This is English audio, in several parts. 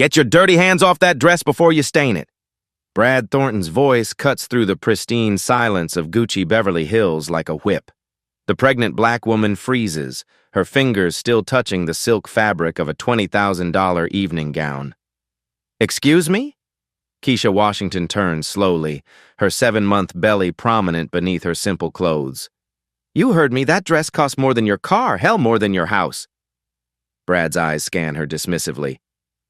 Get your dirty hands off that dress before you stain it. Brad Thornton's voice cuts through the pristine silence of Gucci Beverly Hills like a whip. The pregnant black woman freezes, her fingers still touching the silk fabric of a $20,000 evening gown. Excuse me? Keisha Washington turns slowly, her 7-month belly prominent beneath her simple clothes. You heard me, that dress cost more than your car, hell, more than your house. Brad's eyes scan her dismissively.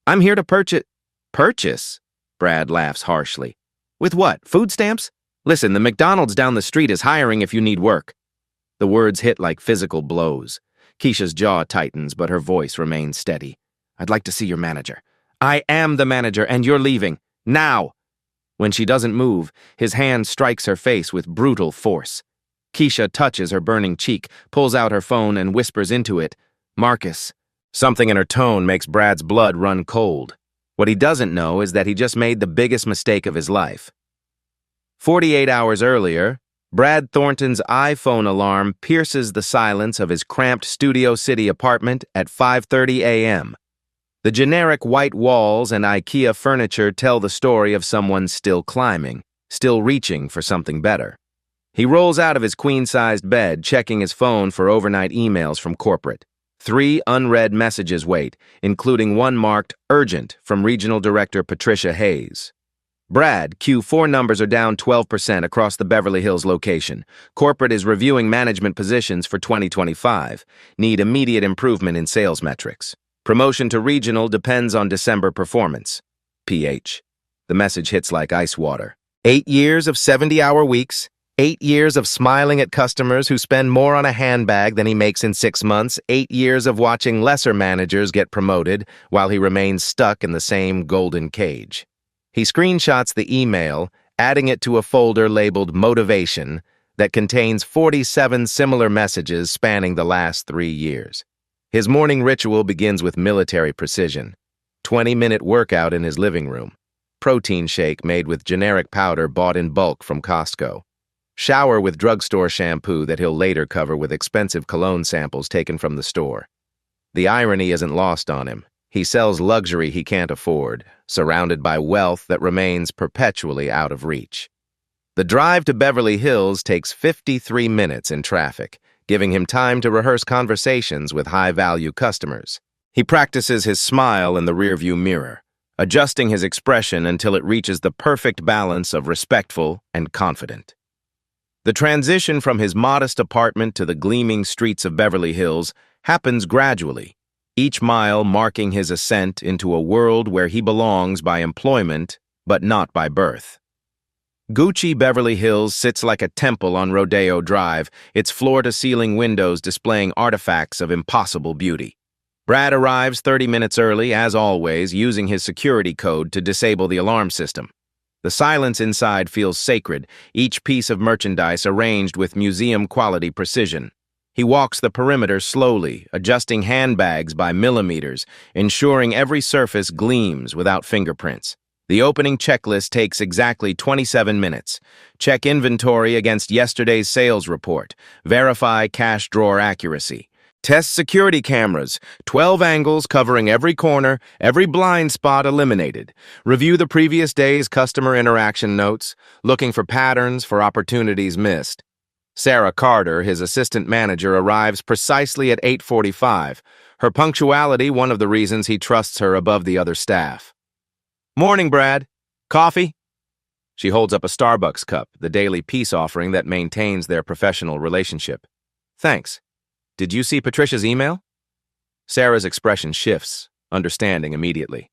I'm here to purchase. Purchase? Brad laughs harshly. With what, food stamps? Listen, the McDonald's down the street is hiring if you need work. The words hit like physical blows. Keisha's jaw tightens, but her voice remains steady. I'd like to see your manager. I am the manager, and you're leaving. Now! When she doesn't move, his hand strikes her face with brutal force. Keisha touches her burning cheek, pulls out her phone, and whispers into it, Marcus. Something in her tone makes Brad's blood run cold. What he doesn't know is that he just made the biggest mistake of his life. 48 hours earlier, Brad Thornton's iPhone alarm pierces the silence of his cramped Studio City apartment at 5:30 a.m. The generic white walls and IKEA furniture tell the story of someone still climbing, still reaching for something better. He rolls out of his queen-sized bed, checking his phone for overnight emails from corporate. 3 unread messages wait, including one marked urgent from Regional Director Patricia Hayes. Brad, Q4 numbers are down 12% across the Beverly Hills location. Corporate is reviewing management positions for 2025. Need immediate improvement in sales metrics. Promotion to regional depends on December performance. PH. The message hits like ice water. 8 years of 70-hour weeks, 8 years of smiling at customers who spend more on a handbag than he makes in 6 months, 8 years of watching lesser managers get promoted while he remains stuck in the same golden cage. He screenshots the email, adding it to a folder labeled Motivation that contains 47 similar messages spanning the last 3 years. His morning ritual begins with military precision. 20-minute workout in his living room. Protein shake made with generic powder bought in bulk from Costco. Shower with drugstore shampoo that he'll later cover with expensive cologne samples taken from the store. The irony isn't lost on him. He sells luxury he can't afford, surrounded by wealth that remains perpetually out of reach. The drive to Beverly Hills takes 53 minutes in traffic, giving him time to rehearse conversations with high-value customers. He practices his smile in the rearview mirror, adjusting his expression until it reaches the perfect balance of respectful and confident. The transition from his modest apartment to the gleaming streets of Beverly Hills happens gradually, each mile marking his ascent into a world where he belongs by employment, but not by birth. Gucci Beverly Hills sits like a temple on Rodeo Drive, its floor-to-ceiling windows displaying artifacts of impossible beauty. Brad arrives 30 minutes early, as always, using his security code to disable the alarm system. The silence inside feels sacred, each piece of merchandise arranged with museum-quality precision. He walks the perimeter slowly, adjusting handbags by millimeters, ensuring every surface gleams without fingerprints. The opening checklist takes exactly 27 minutes. Check inventory against yesterday's sales report. Verify cash drawer accuracy. Test security cameras, 12 angles covering every corner, every blind spot eliminated. Review the previous day's customer interaction notes, looking for patterns for opportunities missed. Sarah Carter, his assistant manager, arrives precisely at 8:45. Her punctuality, one of the reasons he trusts her above the other staff. Morning, Brad. Coffee? She holds up a Starbucks cup, the daily peace offering that maintains their professional relationship. Thanks. Did you see Patricia's email? Sarah's expression shifts, understanding immediately.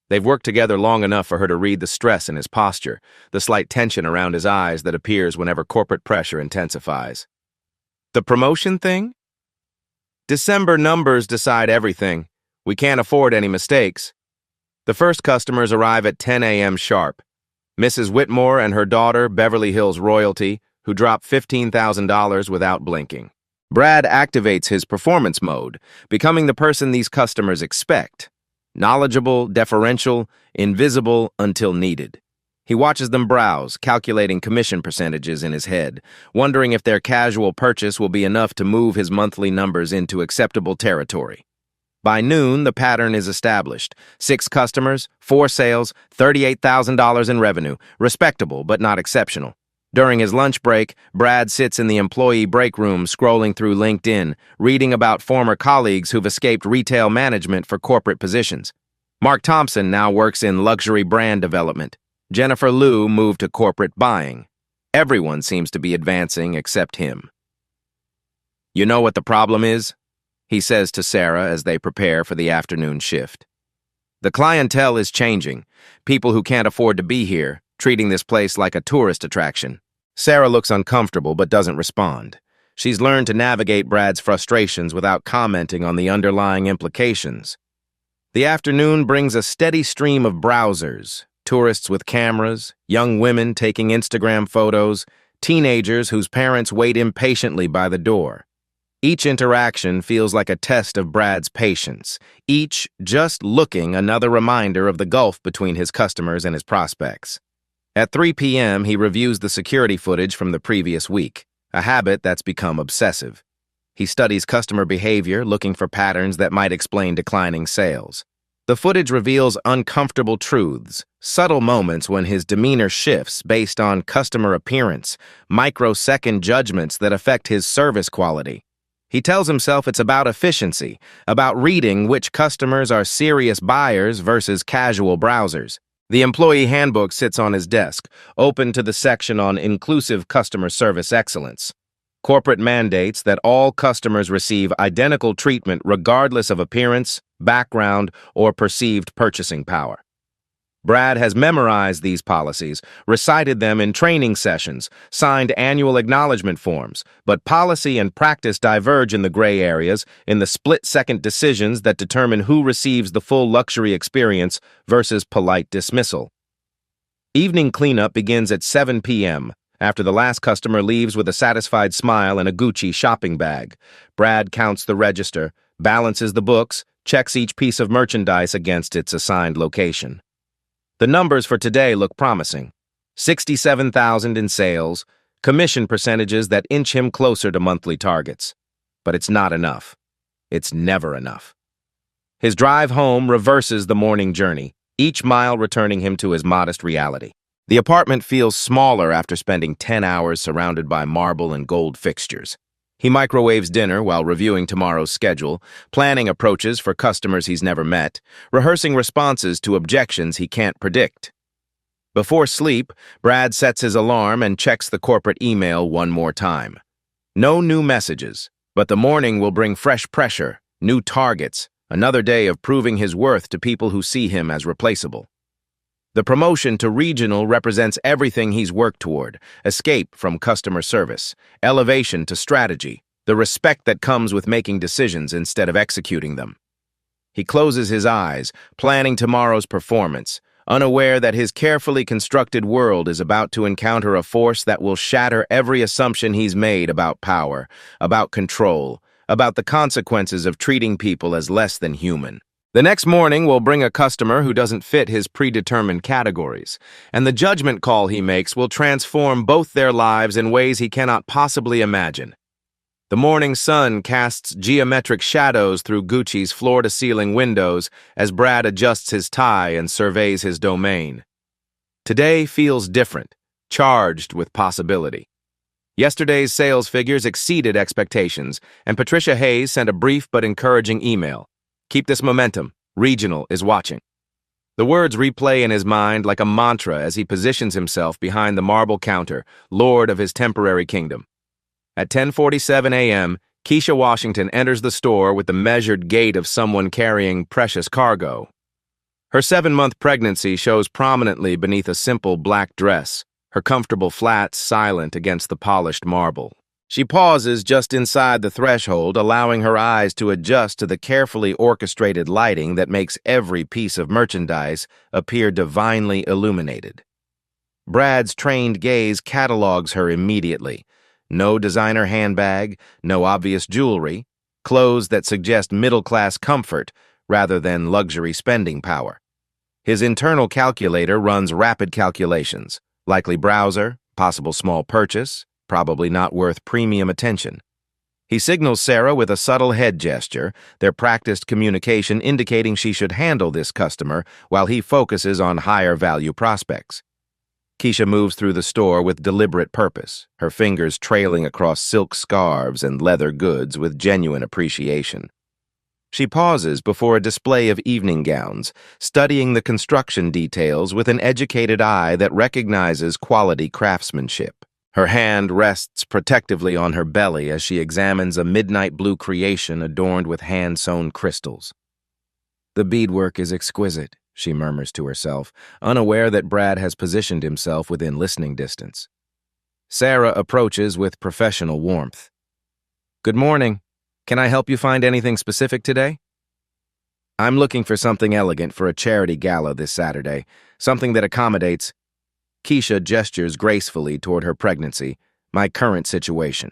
They've worked together long enough for her to read the stress in his posture, the slight tension around his eyes that appears whenever corporate pressure intensifies. The promotion thing? December numbers decide everything. We can't afford any mistakes. The first customers arrive at 10 a.m. sharp. Mrs. Whitmore and her daughter, Beverly Hills royalty, who drop $15,000 without blinking. Brad activates his performance mode, becoming the person these customers expect. Knowledgeable, deferential, invisible until needed. He watches them browse, calculating commission percentages in his head, wondering if their casual purchase will be enough to move his monthly numbers into acceptable territory. By noon, the pattern is established. 6 customers, 4 sales, $38,000 in revenue. Respectable, but not exceptional. During his lunch break, Brad sits in the employee break room scrolling through LinkedIn, reading about former colleagues who've escaped retail management for corporate positions. Mark Thompson now works in luxury brand development. Jennifer Liu moved to corporate buying. Everyone seems to be advancing except him. "You know what the problem is?" he says to Sarah as they prepare for the afternoon shift. "The clientele is changing. People who can't afford to be here, treating this place like a tourist attraction." Sarah looks uncomfortable but doesn't respond. She's learned to navigate Brad's frustrations without commenting on the underlying implications. The afternoon brings a steady stream of browsers, tourists with cameras, young women taking Instagram photos, teenagers whose parents wait impatiently by the door. Each interaction feels like a test of Brad's patience, each just looking another reminder of the gulf between his customers and his prospects. At 3 p.m., he reviews the security footage from the previous week, a habit that's become obsessive. He studies customer behavior, looking for patterns that might explain declining sales. The footage reveals uncomfortable truths, subtle moments when his demeanor shifts based on customer appearance, microsecond judgments that affect his service quality. He tells himself it's about efficiency, about reading which customers are serious buyers versus casual browsers. The employee handbook sits on his desk, open to the section on inclusive customer service excellence. Corporate mandates that all customers receive identical treatment regardless of appearance, background, or perceived purchasing power. Brad has memorized these policies, recited them in training sessions, signed annual acknowledgement forms, but policy and practice diverge in the gray areas, in the split-second decisions that determine who receives the full luxury experience versus polite dismissal. Evening cleanup begins at 7 p.m., after the last customer leaves with a satisfied smile and a Gucci shopping bag. Brad counts the register, balances the books, checks each piece of merchandise against its assigned location. The numbers for today look promising. 67,000 in sales, commission percentages that inch him closer to monthly targets. But it's not enough. It's never enough. His drive home reverses the morning journey, each mile returning him to his modest reality. The apartment feels smaller after spending 10 hours surrounded by marble and gold fixtures. He microwaves dinner while reviewing tomorrow's schedule, planning approaches for customers he's never met, rehearsing responses to objections he can't predict. Before sleep, Brad sets his alarm and checks the corporate email one more time. No new messages, but the morning will bring fresh pressure, new targets, another day of proving his worth to people who see him as replaceable. The promotion to regional represents everything he's worked toward: escape from customer service, elevation to strategy, the respect that comes with making decisions instead of executing them. He closes his eyes, planning tomorrow's performance, unaware that his carefully constructed world is about to encounter a force that will shatter every assumption he's made about power, about control, about the consequences of treating people as less than human. The next morning will bring a customer who doesn't fit his predetermined categories, and the judgment call he makes will transform both their lives in ways he cannot possibly imagine. The morning sun casts geometric shadows through Gucci's floor-to-ceiling windows as Brad adjusts his tie and surveys his domain. Today feels different, charged with possibility. Yesterday's sales figures exceeded expectations, and Patricia Hayes sent a brief but encouraging email. "Keep this momentum. Regional is watching." The words replay in his mind like a mantra as he positions himself behind the marble counter, lord of his temporary kingdom. At 10:47 a.m., Keisha Washington enters the store with the measured gait of someone carrying precious cargo. Her 7-month pregnancy shows prominently beneath a simple black dress, her comfortable flats silent against the polished marble. She pauses just inside the threshold, allowing her eyes to adjust to the carefully orchestrated lighting that makes every piece of merchandise appear divinely illuminated. Brad's trained gaze catalogs her immediately. No designer handbag, no obvious jewelry, clothes that suggest middle-class comfort rather than luxury spending power. His internal calculator runs rapid calculations. Likely browser, possible small purchase, probably not worth premium attention. He signals Sarah with a subtle head gesture, their practiced communication indicating she should handle this customer while he focuses on higher-value prospects. Keisha moves through the store with deliberate purpose, her fingers trailing across silk scarves and leather goods with genuine appreciation. She pauses before a display of evening gowns, studying the construction details with an educated eye that recognizes quality craftsmanship. Her hand rests protectively on her belly as she examines a midnight blue creation adorned with hand-sewn crystals. "The beadwork is exquisite," she murmurs to herself, unaware that Brad has positioned himself within listening distance. Sarah approaches with professional warmth. "Good morning. Can I help you find anything specific today?" "I'm looking for something elegant for a charity gala this Saturday, something that accommodates—" Keisha gestures gracefully toward her pregnancy, "my current situation."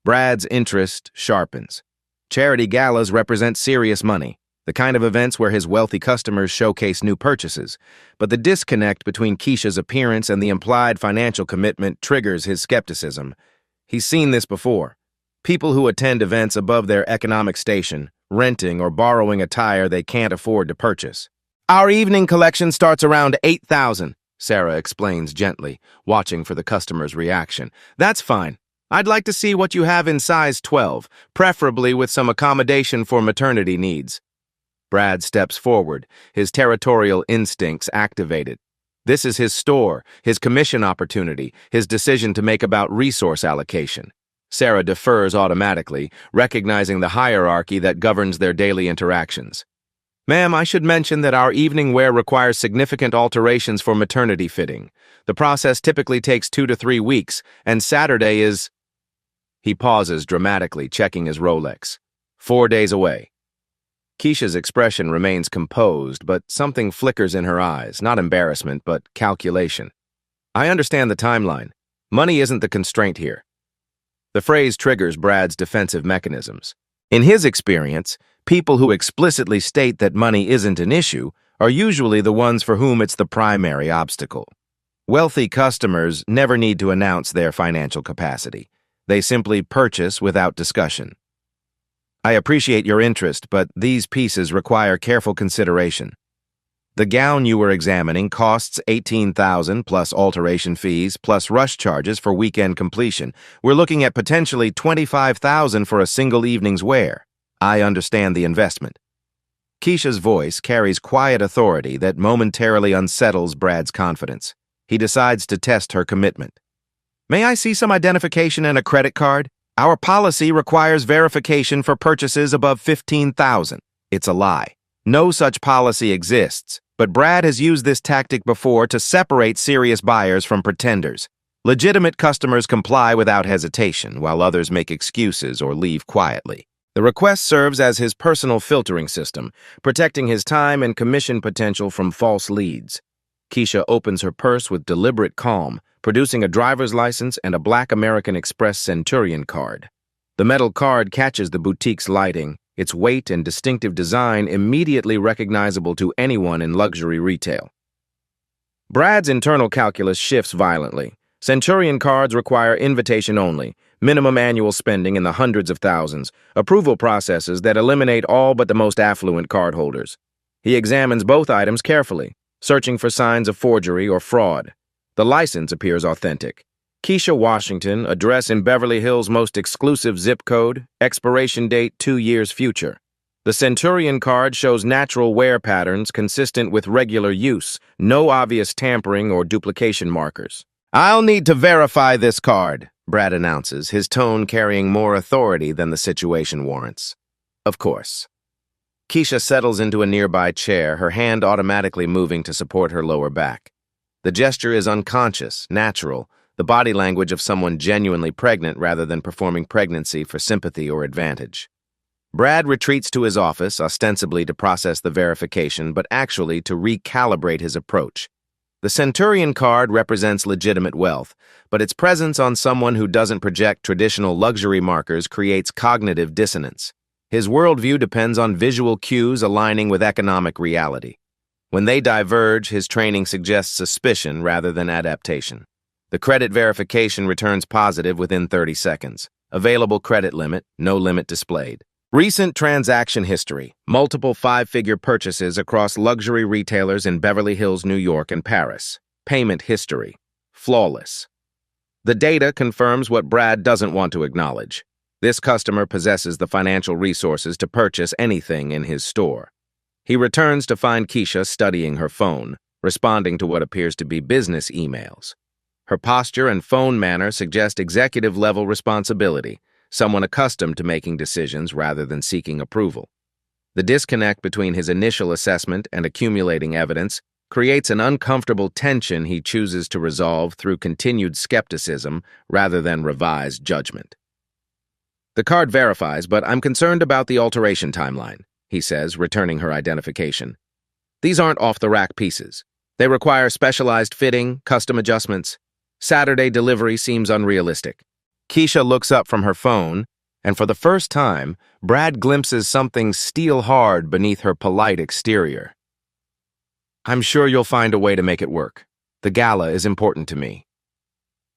Brad's interest sharpens. Charity galas represent serious money, the kind of events where his wealthy customers showcase new purchases, but the disconnect between Keisha's appearance and the implied financial commitment triggers his skepticism. He's seen this before. People who attend events above their economic station, renting or borrowing attire they can't afford to purchase. "Our evening collection starts around $8,000. Sarah explains gently, watching for the customer's reaction. "That's fine. I'd like to see what you have in size 12, preferably with some accommodation for maternity needs." Brad steps forward, his territorial instincts activated. This is his store, his commission opportunity, his decision to make about resource allocation. Sarah defers automatically, recognizing the hierarchy that governs their daily interactions. "Ma'am, I should mention that our evening wear requires significant alterations for maternity fitting. The process typically takes 2 to 3 weeks, and Saturday is—" He pauses dramatically, checking his Rolex. 4 days away. Keisha's expression remains composed, but something flickers in her eyes, not embarrassment, but calculation. "I understand the timeline. Money isn't the constraint here." The phrase triggers Brad's defensive mechanisms. In his experience, people who explicitly state that money isn't an issue are usually the ones for whom it's the primary obstacle. Wealthy customers never need to announce their financial capacity. They simply purchase without discussion. "I appreciate your interest, but these pieces require careful consideration. The gown you were examining costs $18,000 plus alteration fees plus rush charges for weekend completion. We're looking at potentially $25,000 for a single evening's wear. I understand the investment." Keisha's voice carries quiet authority that momentarily unsettles Brad's confidence. He decides to test her commitment. "May I see some identification and a credit card? Our policy requires verification for purchases above $15,000. It's a lie. No such policy exists, but Brad has used this tactic before to separate serious buyers from pretenders. Legitimate customers comply without hesitation, while others make excuses or leave quietly. The request serves as his personal filtering system, protecting his time and commission potential from false leads. Keisha opens her purse with deliberate calm, producing a driver's license and a black American Express Centurion card. The metal card catches the boutique's lighting, its weight and distinctive design immediately recognizable to anyone in luxury retail. Brad's internal calculus shifts violently. Centurion cards require invitation only, minimum annual spending in the hundreds of thousands, approval processes that eliminate all but the most affluent cardholders. He examines both items carefully, searching for signs of forgery or fraud. The license appears authentic. Keisha, Washington, address in Beverly Hills' most exclusive zip code, expiration date 2 years future. The Centurion card shows natural wear patterns consistent with regular use, no obvious tampering or duplication markers. "I'll need to verify this card," Brad announces, his tone carrying more authority than the situation warrants. "Of course." Keisha settles into a nearby chair, her hand automatically moving to support her lower back. The gesture is unconscious, natural, the body language of someone genuinely pregnant rather than performing pregnancy for sympathy or advantage. Brad retreats to his office, ostensibly to process the verification, but actually to recalibrate his approach. The Centurion card represents legitimate wealth, but its presence on someone who doesn't project traditional luxury markers creates cognitive dissonance. His worldview depends on visual cues aligning with economic reality. When they diverge, his training suggests suspicion rather than adaptation. The credit verification returns positive within 30 seconds. Available credit limit, no limit displayed. Recent transaction history, multiple five-figure purchases across luxury retailers in Beverly Hills, New York, and Paris. Payment history, flawless. The data confirms what Brad doesn't want to acknowledge. This customer possesses the financial resources to purchase anything in his store. He returns to find Keisha studying her phone, responding to what appears to be business emails. Her posture and phone manner suggest executive-level responsibility, someone accustomed to making decisions rather than seeking approval. The disconnect between his initial assessment and accumulating evidence creates an uncomfortable tension he chooses to resolve through continued skepticism rather than revised judgment. The card verifies, but I'm concerned about the alteration timeline, he says, returning her identification. These aren't off-the-rack pieces. They require specialized fitting, custom adjustments. Saturday delivery seems unrealistic. Keisha looks up from her phone, and for the first time, Brad glimpses something steel-hard beneath her polite exterior. I'm sure you'll find a way to make it work. The gala is important to me.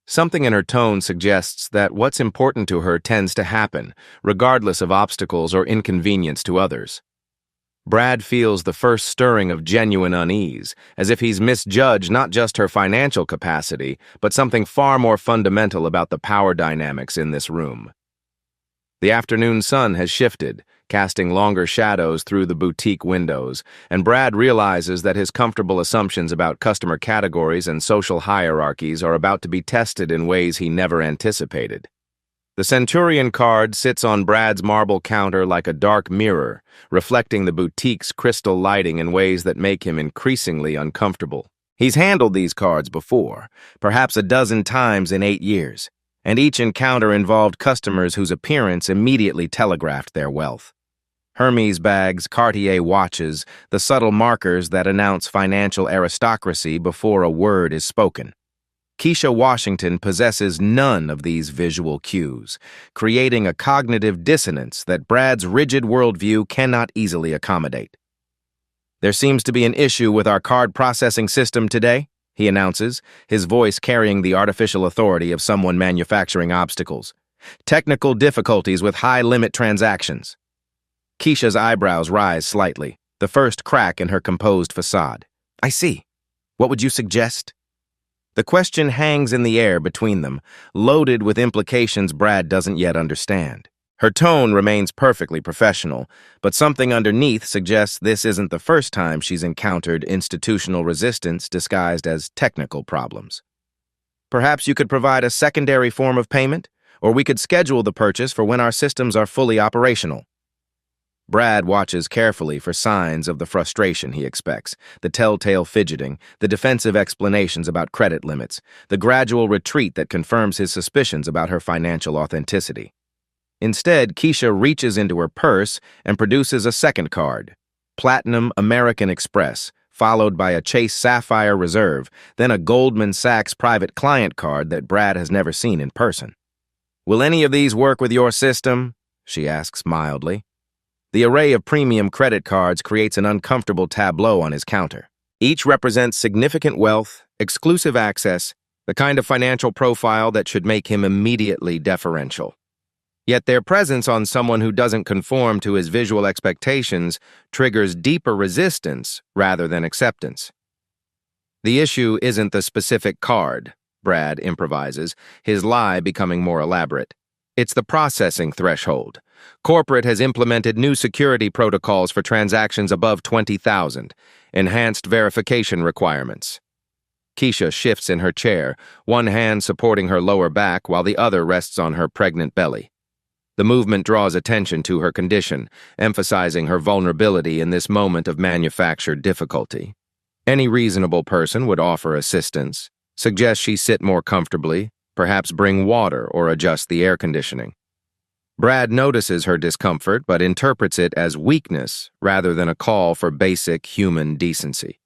Something in her tone suggests that what's important to her tends to happen, regardless of obstacles or inconvenience to others. Brad feels the first stirring of genuine unease, as if he's misjudged not just her financial capacity, but something far more fundamental about the power dynamics in this room. The afternoon sun has shifted, casting longer shadows through the boutique windows, and Brad realizes that his comfortable assumptions about customer categories and social hierarchies are about to be tested in ways he never anticipated. The Centurion card sits on Brad's marble counter like a dark mirror, reflecting the boutique's crystal lighting in ways that make him increasingly uncomfortable. He's handled these cards before, perhaps a dozen times in 8 years, and each encounter involved customers whose appearance immediately telegraphed their wealth. Hermes bags, Cartier watches, the subtle markers that announce financial aristocracy before a word is spoken. Keisha Washington possesses none of these visual cues, creating a cognitive dissonance that Brad's rigid worldview cannot easily accommodate. There seems to be an issue with our card processing system today, he announces, his voice carrying the artificial authority of someone manufacturing obstacles. Technical difficulties with high-limit transactions. Keisha's eyebrows rise slightly, the first crack in her composed facade. I see. What would you suggest? The question hangs in the air between them, loaded with implications Brad doesn't yet understand. Her tone remains perfectly professional, but something underneath suggests this isn't the first time she's encountered institutional resistance disguised as technical problems. Perhaps you could provide a secondary form of payment, or we could schedule the purchase for when our systems are fully operational. Brad watches carefully for signs of the frustration he expects, the telltale fidgeting, the defensive explanations about credit limits, the gradual retreat that confirms his suspicions about her financial authenticity. Instead, Keisha reaches into her purse and produces a second card, Platinum American Express, followed by a Chase Sapphire Reserve, then a Goldman Sachs private client card that Brad has never seen in person. Will any of these work with your system? She asks mildly. The array of premium credit cards creates an uncomfortable tableau on his counter. Each represents significant wealth, exclusive access, the kind of financial profile that should make him immediately deferential. Yet their presence on someone who doesn't conform to his visual expectations triggers deeper resistance rather than acceptance. The issue isn't the specific card, Brad improvises, his lie becoming more elaborate. It's the processing threshold. Corporate has implemented new security protocols for transactions above 20,000, enhanced verification requirements. Keisha shifts in her chair, one hand supporting her lower back while the other rests on her pregnant belly. The movement draws attention to her condition, emphasizing her vulnerability in this moment of manufactured difficulty. Any reasonable person would offer assistance, suggest she sit more comfortably, perhaps bring water or adjust the air conditioning. Brad notices her discomfort but interprets it as weakness rather than a call for basic human decency.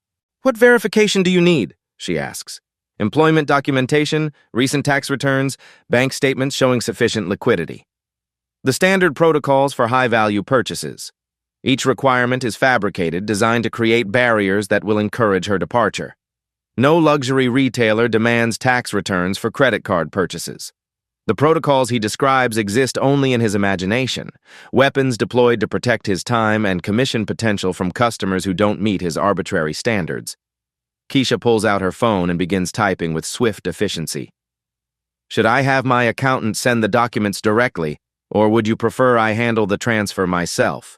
What verification do you need? She asks. Employment documentation, recent tax returns, bank statements showing sufficient liquidity. The standard protocols for high-value purchases. Each requirement is fabricated, designed to create barriers that will encourage her departure. No luxury retailer demands tax returns for credit card purchases. The protocols he describes exist only in his imagination, weapons deployed to protect his time and commission potential from customers who don't meet his arbitrary standards. Keisha pulls out her phone and begins typing with swift efficiency. Should I have my accountant send the documents directly, or would you prefer I handle the transfer myself?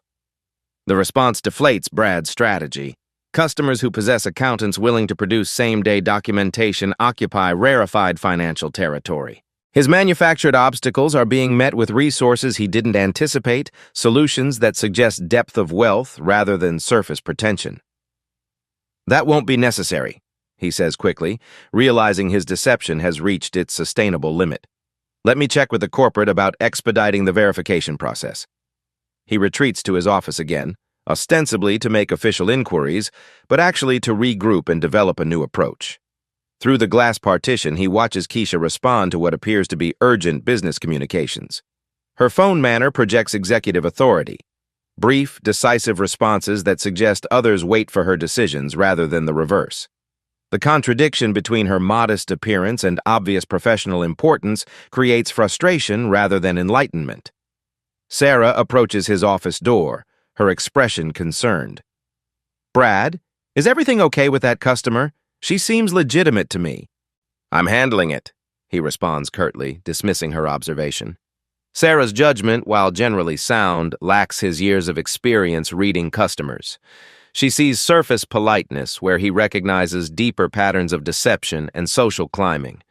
The response deflates Brad's strategy. Customers who possess accountants willing to produce same-day documentation occupy rarefied financial territory. His manufactured obstacles are being met with resources he didn't anticipate, solutions that suggest depth of wealth rather than surface pretension. That won't be necessary, he says quickly, realizing his deception has reached its sustainable limit. Let me check with the corporate about expediting the verification process. He retreats to his office again, ostensibly to make official inquiries, but actually to regroup and develop a new approach. Through the glass partition, he watches Keisha respond to what appears to be urgent business communications. Her phone manner projects executive authority. Brief, decisive responses that suggest others wait for her decisions rather than the reverse. The contradiction between her modest appearance and obvious professional importance creates frustration rather than enlightenment. Sarah approaches his office door, her expression concerned. Brad, is everything okay with that customer? She seems legitimate to me. I'm handling it, he responds curtly, dismissing her observation. Sarah's judgment, while generally sound, lacks his years of experience reading customers. She sees surface politeness where he recognizes deeper patterns of deception and social climbing.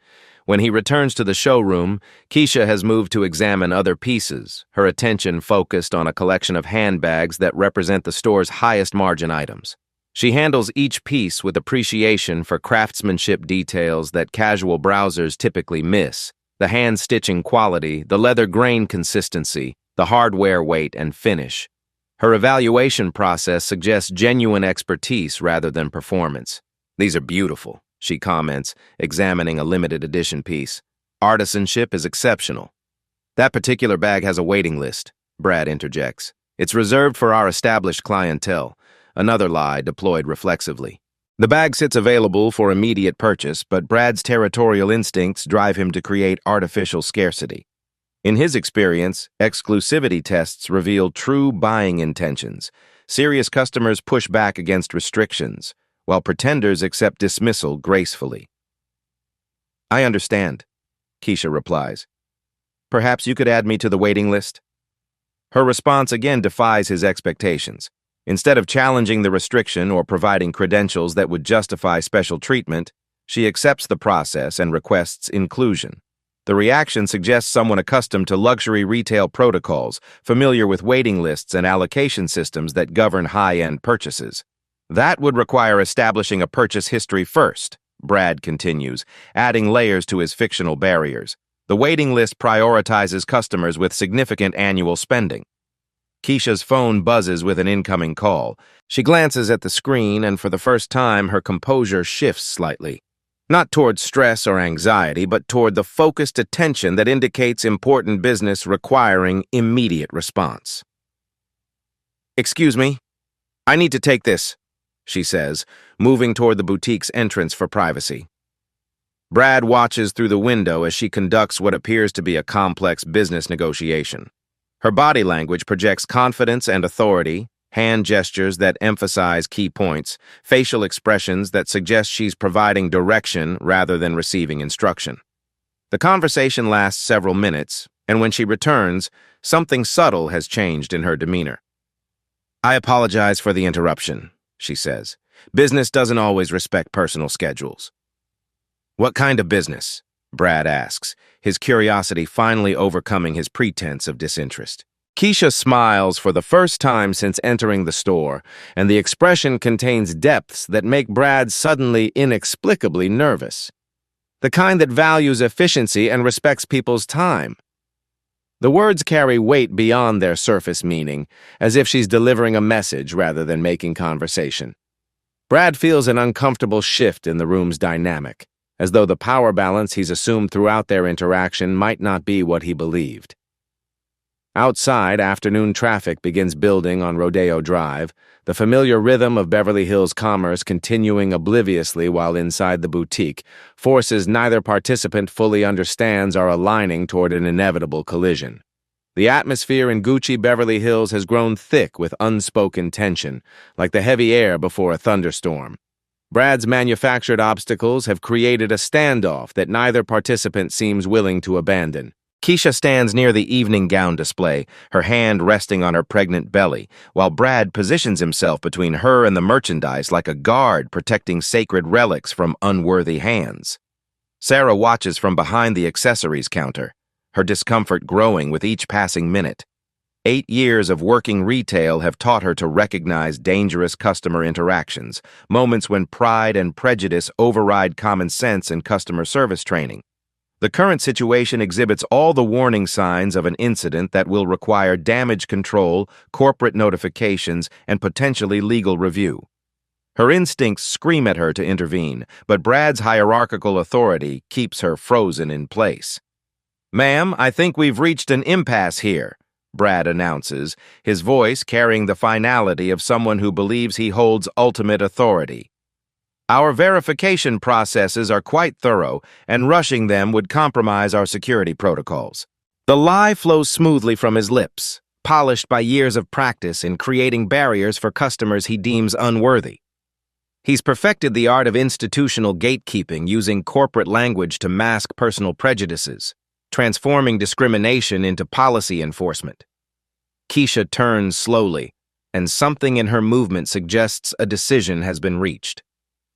When he returns to the showroom, Keisha has moved to examine other pieces, her attention focused on a collection of handbags that represent the store's highest margin items. She handles each piece with appreciation for craftsmanship details that casual browsers typically miss: the hand-stitching quality, the leather grain consistency, the hardware weight and finish. Her evaluation process suggests genuine expertise rather than performance. These are beautiful, she comments, examining a limited edition piece. Artisanship is exceptional. That particular bag has a waiting list, Brad interjects. It's reserved for our established clientele. Another lie deployed reflexively. The bag sits available for immediate purchase, but Brad's territorial instincts drive him to create artificial scarcity. In his experience, exclusivity tests reveal true buying intentions. Serious customers push back against restrictions, while pretenders accept dismissal gracefully. I understand, Keisha replies. Perhaps you could add me to the waiting list? Her response again defies his expectations. Instead of challenging the restriction or providing credentials that would justify special treatment, she accepts the process and requests inclusion. The reaction suggests someone accustomed to luxury retail protocols, familiar with waiting lists and allocation systems that govern high-end purchases. That would require establishing a purchase history first, Brad continues, adding layers to his fictional barriers. The waiting list prioritizes customers with significant annual spending. Keisha's phone buzzes with an incoming call. She glances at the screen, and for the first time, her composure shifts slightly. Not toward stress or anxiety, but toward the focused attention that indicates important business requiring immediate response. Excuse me, I need to take this, she says, moving toward the boutique's entrance for privacy. Brad watches through the window as she conducts what appears to be a complex business negotiation. Her body language projects confidence and authority, hand gestures that emphasize key points, facial expressions that suggest she's providing direction rather than receiving instruction. The conversation lasts several minutes, and when she returns, something subtle has changed in her demeanor. I apologize for the interruption, she says. Business doesn't always respect personal schedules. What kind of business? Brad asks, his curiosity finally overcoming his pretense of disinterest. Keisha smiles for the first time since entering the store, and the expression contains depths that make Brad suddenly inexplicably nervous. The kind that values efficiency and respects people's time. The words carry weight beyond their surface meaning, as if she's delivering a message rather than making conversation. Brad feels an uncomfortable shift in the room's dynamic, as though the power balance he's assumed throughout their interaction might not be what he believed. Outside, afternoon traffic begins building on Rodeo Drive, the familiar rhythm of Beverly Hills commerce continuing obliviously while inside the boutique, forces neither participant fully understands are aligning toward an inevitable collision. The atmosphere in Gucci Beverly Hills has grown thick with unspoken tension, like the heavy air before a thunderstorm. Brad's manufactured obstacles have created a standoff that neither participant seems willing to abandon. Keisha stands near the evening gown display, her hand resting on her pregnant belly, while Brad positions himself between her and the merchandise like a guard protecting sacred relics from unworthy hands. Sarah watches from behind the accessories counter, her discomfort growing with each passing minute. 8 years of working retail have taught her to recognize dangerous customer interactions, moments when pride and prejudice override common sense in customer service training. The current situation exhibits all the warning signs of an incident that will require damage control, corporate notifications, and potentially legal review. Her instincts scream at her to intervene, but Brad's hierarchical authority keeps her frozen in place. "Ma'am, I think we've reached an impasse here," Brad announces, his voice carrying the finality of someone who believes he holds ultimate authority. "Our verification processes are quite thorough, and rushing them would compromise our security protocols." The lie flows smoothly from his lips, polished by years of practice in creating barriers for customers he deems unworthy. He's perfected the art of institutional gatekeeping using corporate language to mask personal prejudices, transforming discrimination into policy enforcement. Keisha turns slowly, and something in her movement suggests a decision has been reached.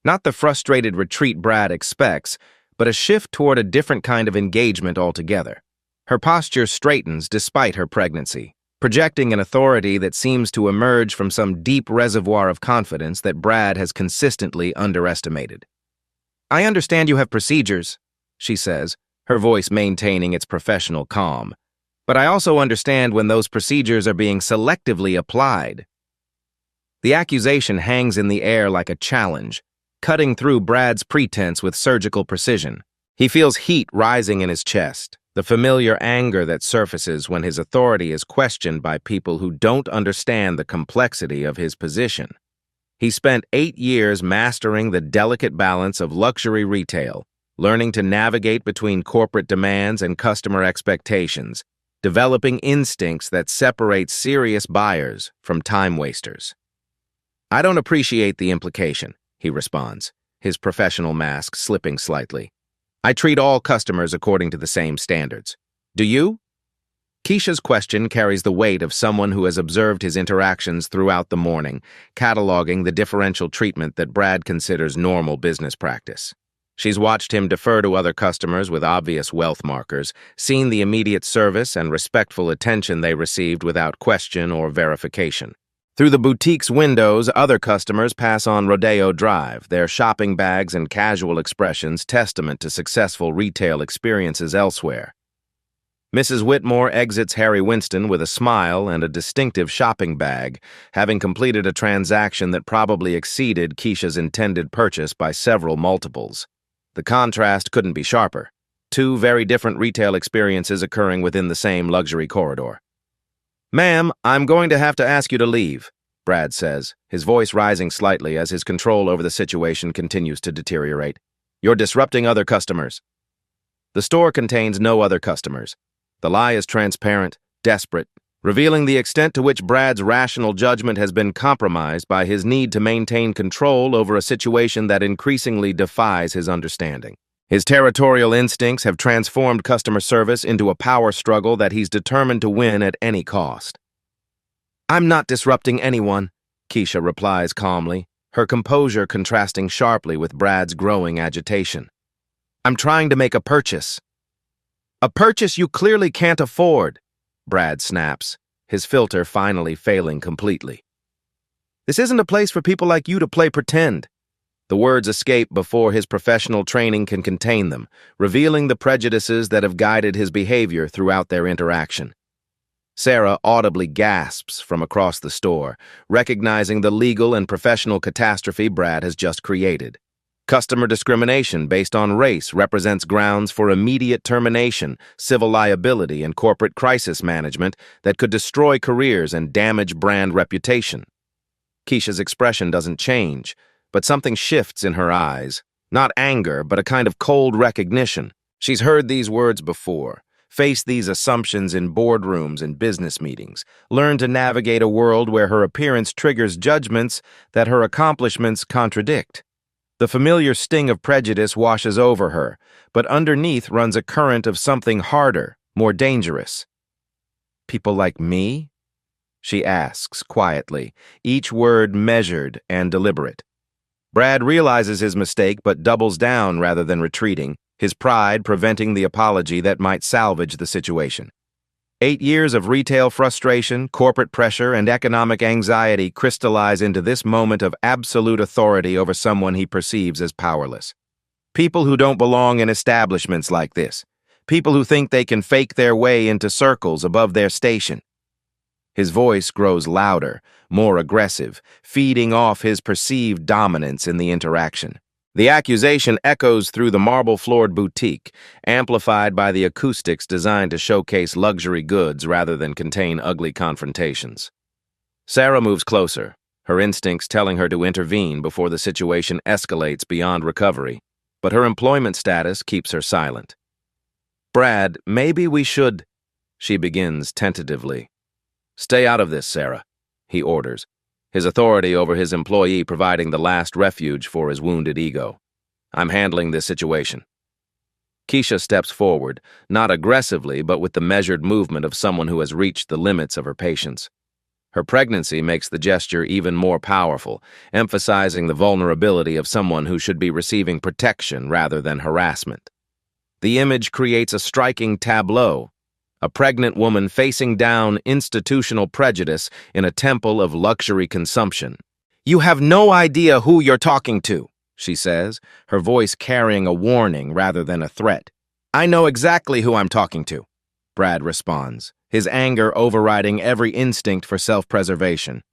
Not the frustrated retreat Brad expects, but a shift toward a different kind of engagement altogether. Her posture straightens despite her pregnancy, projecting an authority that seems to emerge from some deep reservoir of confidence that Brad has consistently underestimated. "I understand you have procedures," she says, her voice maintaining its professional calm. "But I also understand when those procedures are being selectively applied." The accusation hangs in the air like a challenge, cutting through Brad's pretense with surgical precision. He feels heat rising in his chest, the familiar anger that surfaces when his authority is questioned by people who don't understand the complexity of his position. He spent 8 years mastering the delicate balance of luxury retail, learning to navigate between corporate demands and customer expectations, developing instincts that separate serious buyers from time wasters. "I don't appreciate the implication," he responds, his professional mask slipping slightly. "I treat all customers according to the same standards. Do you?" Keisha's question carries the weight of someone who has observed his interactions throughout the morning, cataloging the differential treatment that Brad considers normal business practice. She's watched him defer to other customers with obvious wealth markers, seen the immediate service and respectful attention they received without question or verification. Through the boutique's windows, other customers pass on Rodeo Drive, their shopping bags and casual expressions testament to successful retail experiences elsewhere. Mrs. Whitmore exits Harry Winston with a smile and a distinctive shopping bag, having completed a transaction that probably exceeded Keisha's intended purchase by several multiples. The contrast couldn't be sharper. 2 very different retail experiences occurring within the same luxury corridor. "Ma'am, I'm going to have to ask you to leave," Brad says, his voice rising slightly as his control over the situation continues to deteriorate. "You're disrupting other customers." The store contains no other customers. The lie is transparent, desperate, revealing the extent to which Brad's rational judgment has been compromised by his need to maintain control over a situation that increasingly defies his understanding. His territorial instincts have transformed customer service into a power struggle that he's determined to win at any cost. "I'm not disrupting anyone," Keisha replies calmly, her composure contrasting sharply with Brad's growing agitation. "I'm trying to make a purchase." "A purchase you clearly can't afford," Brad snaps, his filter finally failing completely. "This isn't a place for people like you to play pretend." The words escape before his professional training can contain them, revealing the prejudices that have guided his behavior throughout their interaction. Sarah audibly gasps from across the store, recognizing the legal and professional catastrophe Brad has just created. Customer discrimination based on race represents grounds for immediate termination, civil liability, and corporate crisis management that could destroy careers and damage brand reputation. Keisha's expression doesn't change, but something shifts in her eyes. Not anger, but a kind of cold recognition. She's heard these words before, faced these assumptions in boardrooms and business meetings, learned to navigate a world where her appearance triggers judgments that her accomplishments contradict. The familiar sting of prejudice washes over her, but underneath runs a current of something harder, more dangerous. "People like me?" she asks quietly, each word measured and deliberate. Brad realizes his mistake but doubles down rather than retreating, his pride preventing the apology that might salvage the situation. 8 years of retail frustration, corporate pressure, and economic anxiety crystallize into this moment of absolute authority over someone he perceives as powerless. People who don't belong in establishments like this. People who think they can fake their way into circles above their station. His voice grows louder, more aggressive, feeding off his perceived dominance in the interaction. The accusation echoes through the marble-floored boutique, amplified by the acoustics designed to showcase luxury goods rather than contain ugly confrontations. Sarah moves closer, her instincts telling her to intervene before the situation escalates beyond recovery, but her employment status keeps her silent. "Brad, maybe we should," she begins tentatively. "Stay out of this, Sarah," he orders, his authority over his employee providing the last refuge for his wounded ego. "I'm handling this situation." Keisha steps forward, not aggressively but with the measured movement of someone who has reached the limits of her patience. Her pregnancy makes the gesture even more powerful, emphasizing the vulnerability of someone who should be receiving protection rather than harassment. The image creates a striking tableau, a pregnant woman facing down institutional prejudice in a temple of luxury consumption. "You have no idea who you're talking to," she says, her voice carrying a warning rather than a threat. "I know exactly who I'm talking to," Brad responds, his anger overriding every instinct for self-preservation.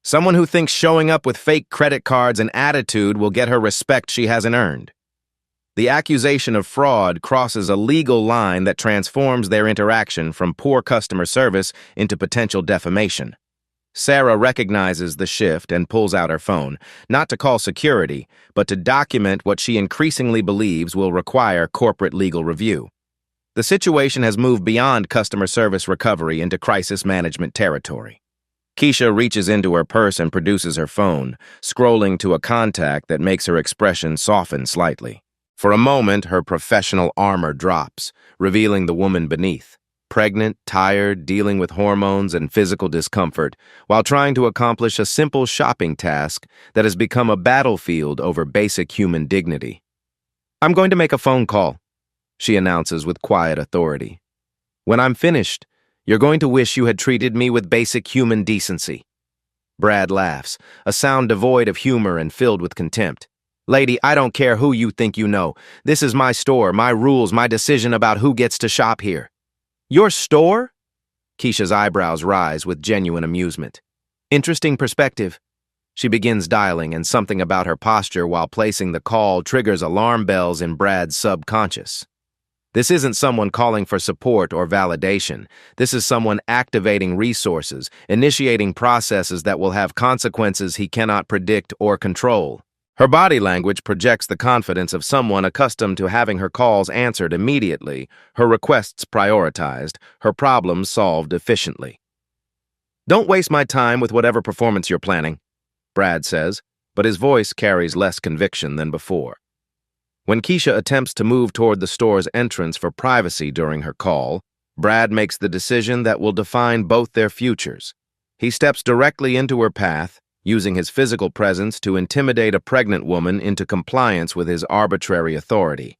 "Someone who thinks showing up with fake credit cards and attitude will get her respect she hasn't earned." The accusation of fraud crosses a legal line that transforms their interaction from poor customer service into potential defamation. Sarah recognizes the shift and pulls out her phone, not to call security, but to document what she increasingly believes will require corporate legal review. The situation has moved beyond customer service recovery into crisis management territory. Keisha reaches into her purse and produces her phone, scrolling to a contact that makes her expression soften slightly. For a moment, her professional armor drops, revealing the woman beneath, pregnant, tired, dealing with hormones and physical discomfort, while trying to accomplish a simple shopping task that has become a battlefield over basic human dignity. "I'm going to make a phone call," she announces with quiet authority. "When I'm finished, you're going to wish you had treated me with basic human decency." Brad laughs, a sound devoid of humor and filled with contempt. "Lady, I don't care who you think you know. This is my store, my rules, my decision about who gets to shop here." "Your store?" Keisha's eyebrows rise with genuine amusement. "Interesting perspective." She begins dialing, and something about her posture while placing the call triggers alarm bells in Brad's subconscious. This isn't someone calling for support or validation. This is someone activating resources, initiating processes that will have consequences he cannot predict or control. Her body language projects the confidence of someone accustomed to having her calls answered immediately, her requests prioritized, her problems solved efficiently. "Don't waste my time with whatever performance you're planning," Brad says, but his voice carries less conviction than before. When Keisha attempts to move toward the store's entrance for privacy during her call, Brad makes the decision that will define both their futures. He steps directly into her path, using his physical presence to intimidate a pregnant woman into compliance with his arbitrary authority.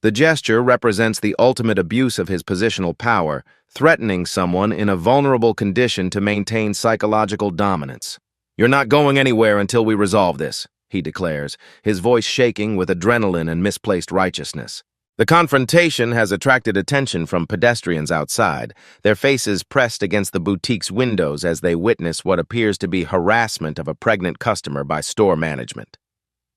The gesture represents the ultimate abuse of his positional power, threatening someone in a vulnerable condition to maintain psychological dominance. "You're not going anywhere until we resolve this," he declares, his voice shaking with adrenaline and misplaced righteousness. The confrontation has attracted attention from pedestrians outside, their faces pressed against the boutique's windows as they witness what appears to be harassment of a pregnant customer by store management.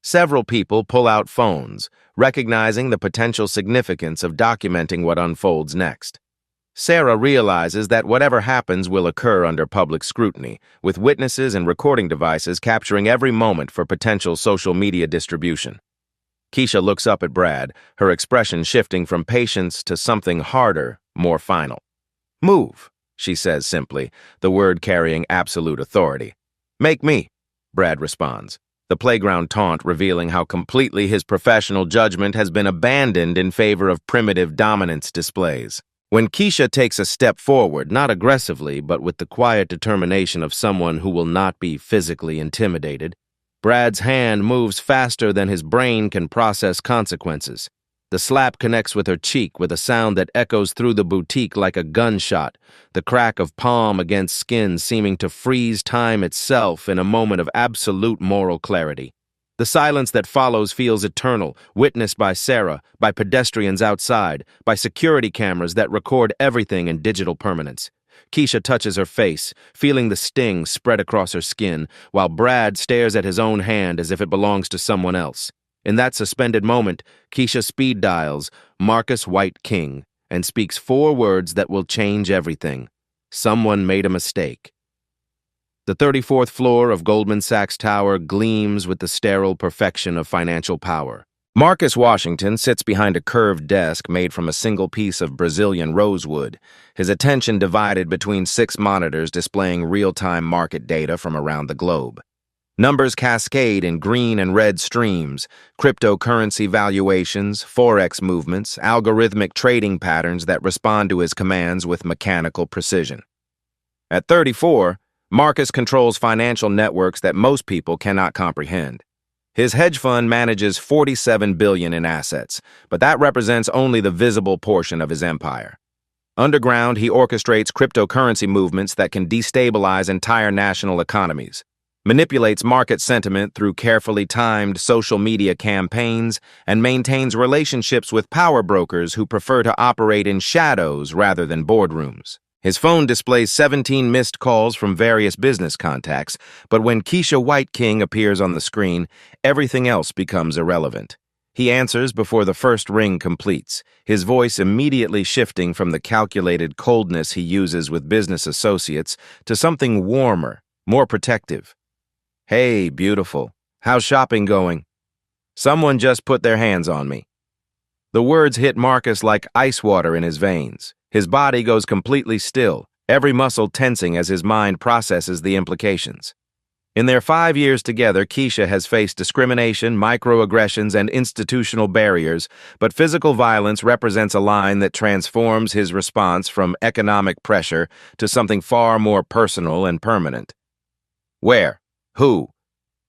Several people pull out phones, recognizing the potential significance of documenting what unfolds next. Sarah realizes that whatever happens will occur under public scrutiny, with witnesses and recording devices capturing every moment for potential social media distribution. Keisha looks up at Brad, her expression shifting from patience to something harder, more final. "Move," she says simply, the word carrying absolute authority. "Make me," Brad responds, the playground taunt revealing how completely his professional judgment has been abandoned in favor of primitive dominance displays. When Keisha takes a step forward, not aggressively, but with the quiet determination of someone who will not be physically intimidated, Brad's hand moves faster than his brain can process consequences. The slap connects with her cheek with a sound that echoes through the boutique like a gunshot, the crack of palm against skin seeming to freeze time itself in a moment of absolute moral clarity. The silence that follows feels eternal, witnessed by Sarah, by pedestrians outside, by security cameras that record everything in digital permanence. Keisha touches her face, feeling the sting spread across her skin, while Brad stares at his own hand as if it belongs to someone else. In that suspended moment, Keisha speed dials Marcus White King and speaks 4 words that will change everything. Someone made a mistake. The 34th floor of Goldman Sachs Tower gleams with the sterile perfection of financial power. Marcus Washington sits behind a curved desk made from a single piece of Brazilian rosewood, his attention divided between 6 monitors displaying real-time market data from around the globe. Numbers cascade in green and red streams, cryptocurrency valuations, forex movements, algorithmic trading patterns that respond to his commands with mechanical precision. At 34, Marcus controls financial networks that most people cannot comprehend. His hedge fund manages $47 billion in assets, but that represents only the visible portion of his empire. Underground, he orchestrates cryptocurrency movements that can destabilize entire national economies, manipulates market sentiment through carefully timed social media campaigns, and maintains relationships with power brokers who prefer to operate in shadows rather than boardrooms. His phone displays 17 missed calls from various business contacts, but when Keisha White King appears on the screen, everything else becomes irrelevant. He answers before the first ring completes, his voice immediately shifting from the calculated coldness he uses with business associates to something warmer, more protective. "Hey, beautiful. How's shopping going? Someone just put their hands on me." The words hit Marcus like ice water in his veins. His body goes completely still, every muscle tensing as his mind processes the implications. In their 5 years together, Keisha has faced discrimination, microaggressions, and institutional barriers, but physical violence represents a line that transforms his response from economic pressure to something far more personal and permanent. "Where? Who?"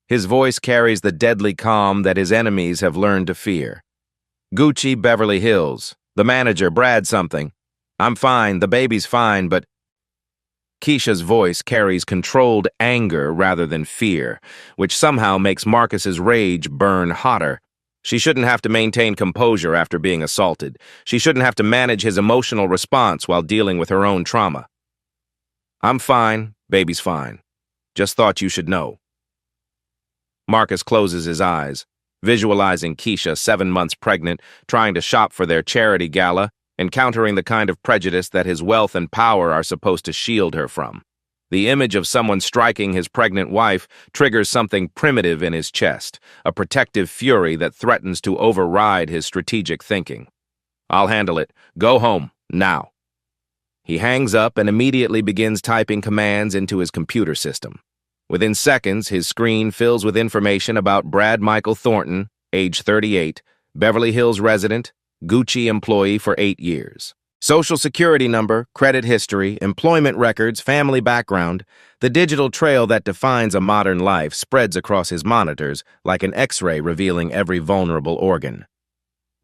His voice carries the deadly calm that his enemies have learned to fear. "Gucci, Beverly Hills. The manager, Brad something. I'm fine, the baby's fine, but..." Keisha's voice carries controlled anger rather than fear, which somehow makes Marcus's rage burn hotter. She shouldn't have to maintain composure after being assaulted. She shouldn't have to manage his emotional response while dealing with her own trauma. "I'm fine, baby's fine. Just thought you should know." Marcus closes his eyes, visualizing Keisha 7 months pregnant, trying to shop for their charity gala, encountering the kind of prejudice that his wealth and power are supposed to shield her from. The image of someone striking his pregnant wife triggers something primitive in his chest, a protective fury that threatens to override his strategic thinking. "I'll handle it. Go home, now." He hangs up and immediately begins typing commands into his computer system. Within seconds, his screen fills with information about Brad Michael Thornton, age 38, Beverly Hills resident, Gucci employee for 8 years. Social security number, credit history, employment records, family background. The digital trail that defines a modern life spreads across his monitors like an X-ray revealing every vulnerable organ.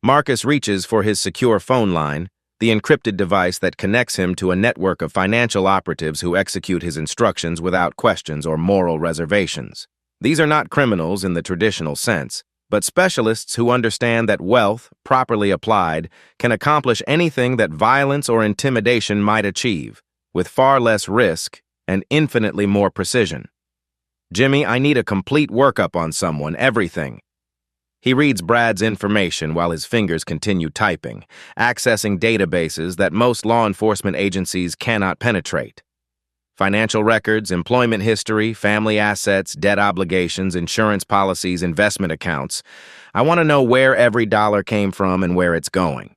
Marcus reaches for his secure phone line, the encrypted device that connects him to a network of financial operatives who execute his instructions without questions or moral reservations. These are not criminals in the traditional sense, but specialists who understand that wealth, properly applied, can accomplish anything that violence or intimidation might achieve, with far less risk and infinitely more precision. "Jimmy, I need a complete workup on someone, everything. He reads Brad's information while his fingers continue typing, accessing databases that most law enforcement agencies cannot penetrate. Financial records, employment history, family assets, debt obligations, insurance policies, investment accounts. I want to know where every dollar came from and where it's going.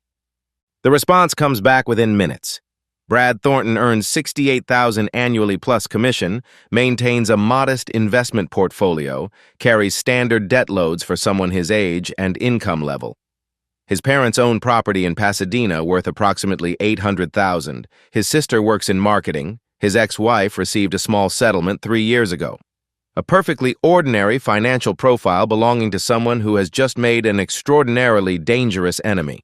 The response comes back within minutes. Brad Thornton earns $68,000 annually plus commission, maintains a modest investment portfolio, carries standard debt loads for someone his age and income level. His parents own property in Pasadena worth approximately $800,000. His sister works in marketing. His ex-wife received a small settlement 3 years ago. A perfectly ordinary financial profile belonging to someone who has just made an extraordinarily dangerous enemy.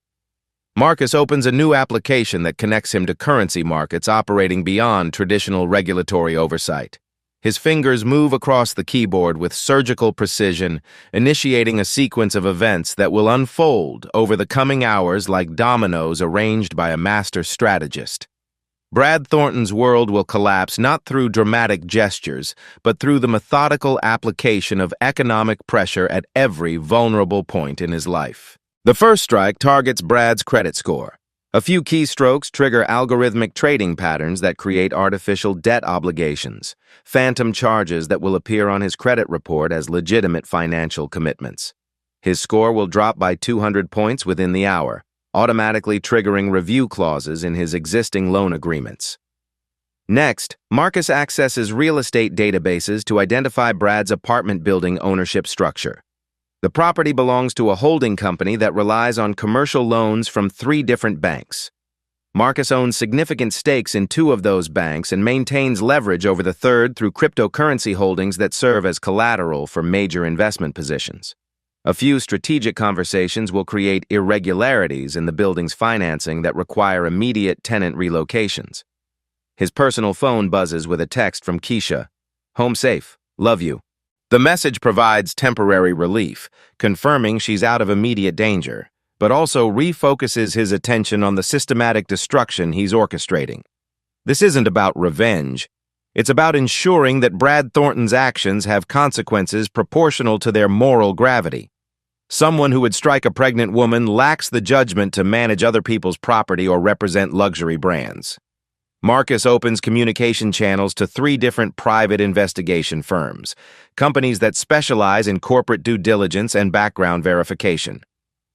Marcus opens a new application that connects him to currency markets operating beyond traditional regulatory oversight. His fingers move across the keyboard with surgical precision, initiating a sequence of events that will unfold over the coming hours like dominoes arranged by a master strategist. Brad Thornton's world will collapse not through dramatic gestures, but through the methodical application of economic pressure at every vulnerable point in his life. The first strike targets Brad's credit score. A few keystrokes trigger algorithmic trading patterns that create artificial debt obligations, phantom charges that will appear on his credit report as legitimate financial commitments. His score will drop by 200 points within the hour, automatically triggering review clauses in his existing loan agreements. Next, Marcus accesses real estate databases to identify Brad's apartment building ownership structure. The property belongs to a holding company that relies on commercial loans from 3 different banks. Marcus owns significant stakes in 2 of those banks and maintains leverage over the third through cryptocurrency holdings that serve as collateral for major investment positions. A few strategic conversations will create irregularities in the building's financing that require immediate tenant relocations. His personal phone buzzes with a text from Keisha. "Home safe. Love you." The message provides temporary relief, confirming she's out of immediate danger, but also refocuses his attention on the systematic destruction he's orchestrating. This isn't about revenge. It's about ensuring that Brad Thornton's actions have consequences proportional to their moral gravity. Someone who would strike a pregnant woman lacks the judgment to manage other people's property or represent luxury brands. Marcus opens communication channels to 3 different private investigation firms, companies that specialize in corporate due diligence and background verification.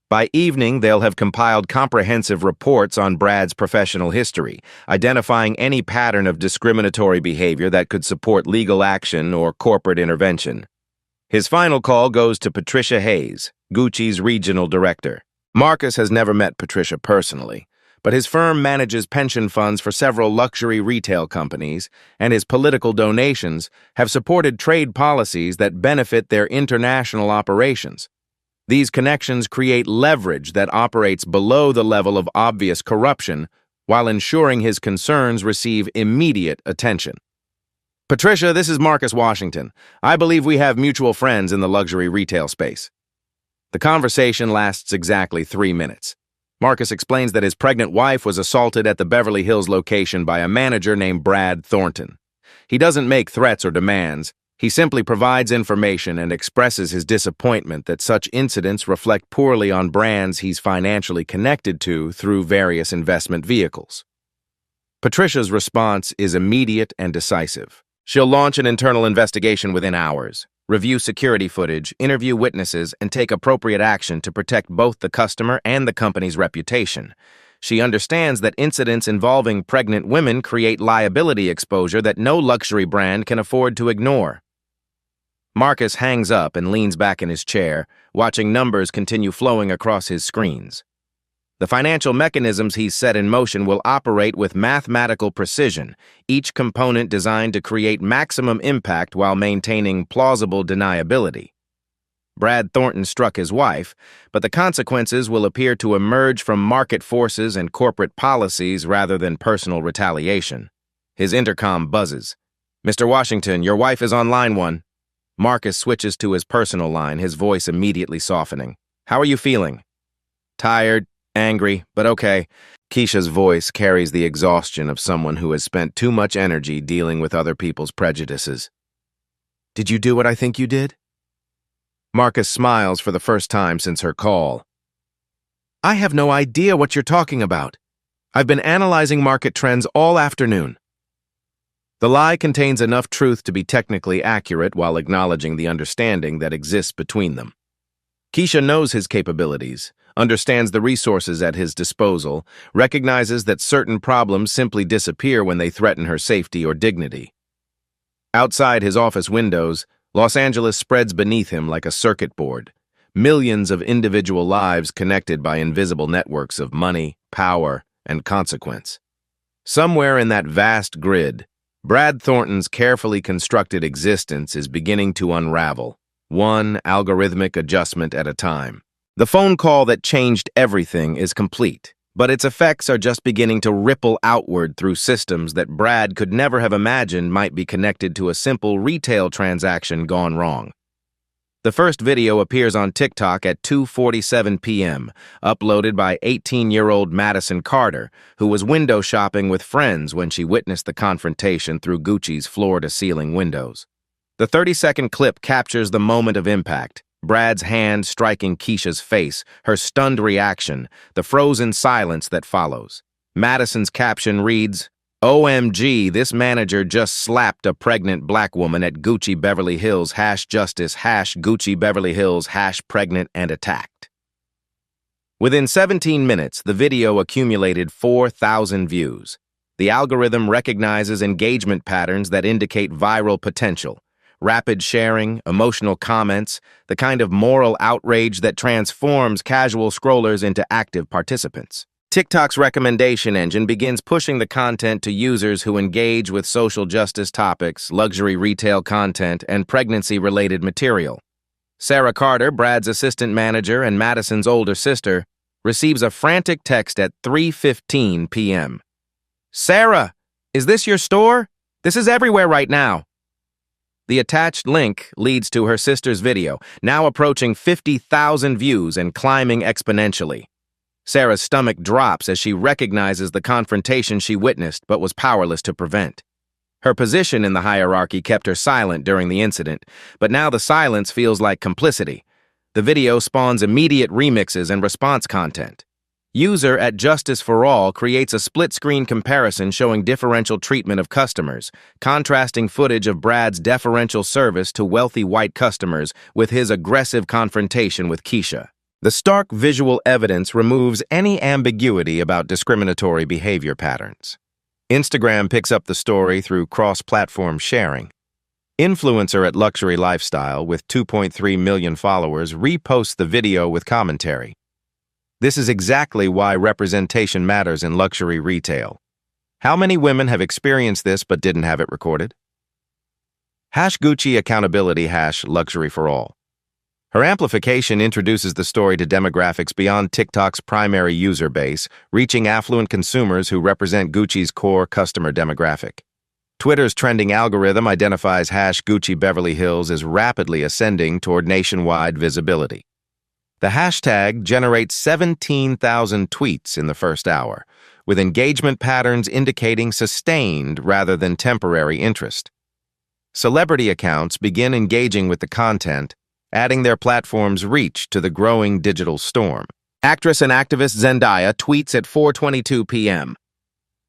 By evening, they'll have compiled comprehensive reports on Brad's professional history, identifying any pattern of discriminatory behavior that could support legal action or corporate intervention. His final call goes to Patricia Hayes, Gucci's regional director. Marcus has never met Patricia personally, but his firm manages pension funds for several luxury retail companies, and his political donations have supported trade policies that benefit their international operations. These connections create leverage that operates below the level of obvious corruption while ensuring his concerns receive immediate attention. "Patricia, this is Marcus Washington. I believe we have mutual friends in the luxury retail space." The conversation lasts exactly 3 minutes. Marcus explains that his pregnant wife was assaulted at the Beverly Hills location by a manager named Brad Thornton. He doesn't make threats or demands. He simply provides information and expresses his disappointment that such incidents reflect poorly on brands he's financially connected to through various investment vehicles. Patricia's response is immediate and decisive. She'll launch an internal investigation within hours, review security footage, interview witnesses, and take appropriate action to protect both the customer and the company's reputation. She understands that incidents involving pregnant women create liability exposure that no luxury brand can afford to ignore. Marcus hangs up and leans back in his chair, watching numbers continue flowing across his screens. The financial mechanisms he's set in motion will operate with mathematical precision, each component designed to create maximum impact while maintaining plausible deniability. Brad Thornton struck his wife, but the consequences will appear to emerge from market forces and corporate policies rather than personal retaliation. His intercom buzzes. "Mr. Washington, your wife is on line 1. Marcus switches to his personal line, his voice immediately softening. "How are you feeling?" "Tired, angry, but okay." Keisha's voice carries the exhaustion of someone who has spent too much energy dealing with other people's prejudices. "Did you do what I think you did?" Marcus smiles for the first time since her call. I have no idea what you're talking about. I've been analyzing market trends all afternoon. The lie contains enough truth to be technically accurate while acknowledging the understanding that exists between them. Keisha knows his capabilities, understands the resources at his disposal, recognizes that certain problems simply disappear when they threaten her safety or dignity. Outside his office windows, Los Angeles spreads beneath him like a circuit board. Millions of individual lives connected by invisible networks of money, power, and consequence. Somewhere in that vast grid, Brad Thornton's carefully constructed existence is beginning to unravel, one algorithmic adjustment at a time. The phone call that changed everything is complete, but its effects are just beginning to ripple outward through systems that Brad could never have imagined might be connected to a simple retail transaction gone wrong. The first video appears on TikTok at 2:47 p.m., uploaded by 18-year-old Madison Carter, who was window shopping with friends when she witnessed the confrontation through Gucci's floor-to-ceiling windows. The 30-second clip captures the moment of impact, Brad's hand striking Keisha's face, her stunned reaction, the frozen silence that follows. Madison's caption reads, OMG, this manager just slapped a pregnant black woman at Gucci Beverly Hills #justice #Gucci Beverly Hills #pregnant and attacked. Within 17 minutes, the video accumulated 4,000 views. The algorithm recognizes engagement patterns that indicate viral potential. Rapid sharing, emotional comments, the kind of moral outrage that transforms casual scrollers into active participants. TikTok's recommendation engine begins pushing the content to users who engage with social justice topics, luxury retail content, and pregnancy-related material. Sarah Carter, Brad's assistant manager and Madison's older sister, receives a frantic text at 3:15 p.m. Sarah, is this your store? This is everywhere right now. The attached link leads to her sister's video, now approaching 50,000 views and climbing exponentially. Sarah's stomach drops as she recognizes the confrontation she witnessed but was powerless to prevent. Her position in the hierarchy kept her silent during the incident, but now the silence feels like complicity. The video spawns immediate remixes and response content. User at Justice for All creates a split-screen comparison showing differential treatment of customers, contrasting footage of Brad's deferential service to wealthy white customers with his aggressive confrontation with Keisha. The stark visual evidence removes any ambiguity about discriminatory behavior patterns. Instagram picks up the story through cross-platform sharing. Influencer at Luxury Lifestyle, with 2.3 million followers, reposts the video with commentary. This is exactly why representation matters in luxury retail. How many women have experienced this but didn't have it recorded? #Gucci accountability #luxury for all. Her amplification introduces the story to demographics beyond TikTok's primary user base, reaching affluent consumers who represent Gucci's core customer demographic. Twitter's trending algorithm identifies #Gucci Beverly Hills as rapidly ascending toward nationwide visibility. The hashtag generates 17,000 tweets in the first hour, with engagement patterns indicating sustained rather than temporary interest. Celebrity accounts begin engaging with the content, adding their platform's reach to the growing digital storm. Actress and activist Zendaya tweets at 4:22 p.m.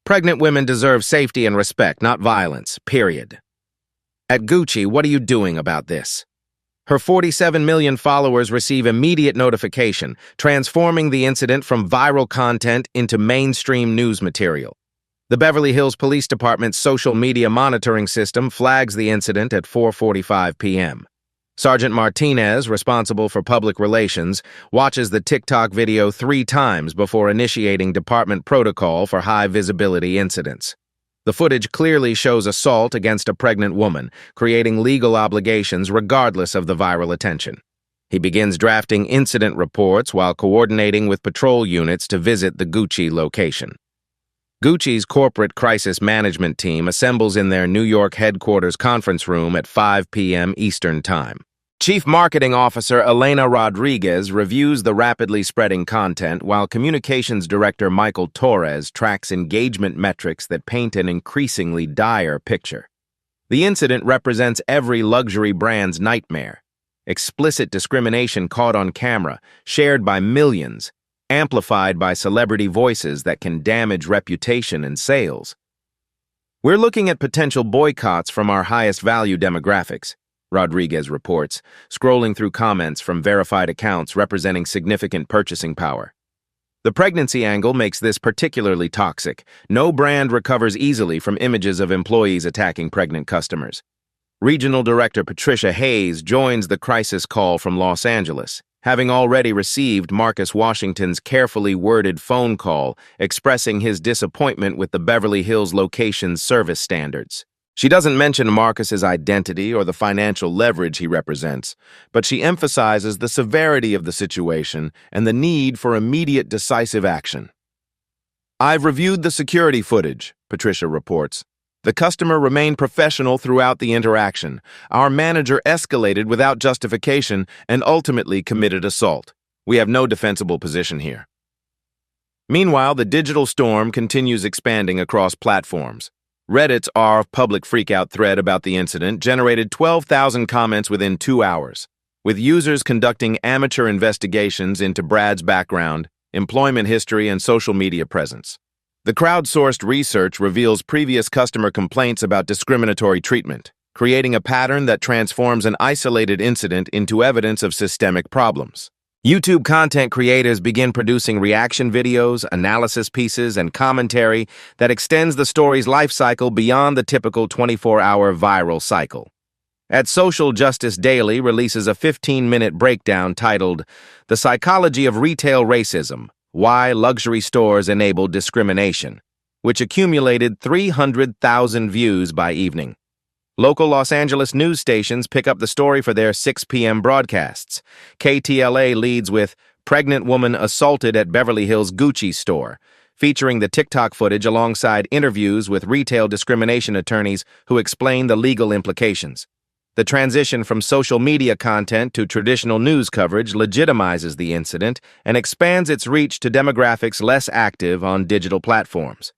Pregnant women deserve safety and respect, not violence, period. At Gucci, what are you doing about this? Her 47 million followers receive immediate notification, transforming the incident from viral content into mainstream news material. The Beverly Hills Police Department's social media monitoring system flags the incident at 4:45 p.m. Sergeant Martinez, responsible for public relations, watches the TikTok video 3 times before initiating department protocol for high-visibility incidents. The footage clearly shows assault against a pregnant woman, creating legal obligations regardless of the viral attention. He begins drafting incident reports while coordinating with patrol units to visit the Gucci location. Gucci's corporate crisis management team assembles in their New York headquarters conference room at 5 p.m. Eastern Time. Chief Marketing Officer Elena Rodriguez reviews the rapidly spreading content, while Communications Director Michael Torres tracks engagement metrics that paint an increasingly dire picture. The incident represents every luxury brand's nightmare. explicit discrimination caught on camera, shared by millions, amplified by celebrity voices that can damage reputation and sales. We're looking at potential boycotts from our highest value demographics, Rodriguez reports, scrolling through comments from verified accounts representing significant purchasing power. The pregnancy angle makes this particularly toxic. No brand recovers easily from images of employees attacking pregnant customers. Regional Director Patricia Hayes joins the crisis call from Los Angeles, having already received Marcus Washington's carefully worded phone call expressing his disappointment with the Beverly Hills location's service standards. She doesn't mention Marcus's identity or the financial leverage he represents, but she emphasizes the severity of the situation and the need for immediate decisive action. "I've reviewed the security footage," Patricia reports. "The customer remained professional throughout the interaction. Our manager escalated without justification and ultimately committed assault. We have no defensible position here." Meanwhile, the digital storm continues expanding across platforms. Reddit's public freakout thread about the incident generated 12,000 comments within 2 hours, with users conducting amateur investigations into Brad's background, employment history, and social media presence. The crowdsourced research reveals previous customer complaints about discriminatory treatment, creating a pattern that transforms an isolated incident into evidence of systemic problems. YouTube content creators begin producing reaction videos, analysis pieces, and commentary that extends the story's life cycle beyond the typical 24-hour viral cycle. At Social Justice Daily releases a 15-minute breakdown titled "The Psychology of Retail Racism: Why Luxury Stores Enable Discrimination," which accumulated 300,000 views by evening. Local Los Angeles news stations pick up the story for their 6 p.m. broadcasts. KTLA leads with "Pregnant Woman Assaulted at Beverly Hills Gucci Store," featuring the TikTok footage alongside interviews with retail discrimination attorneys who explain the legal implications. The transition from social media content to traditional news coverage legitimizes the incident and expands its reach to demographics less active on digital platforms.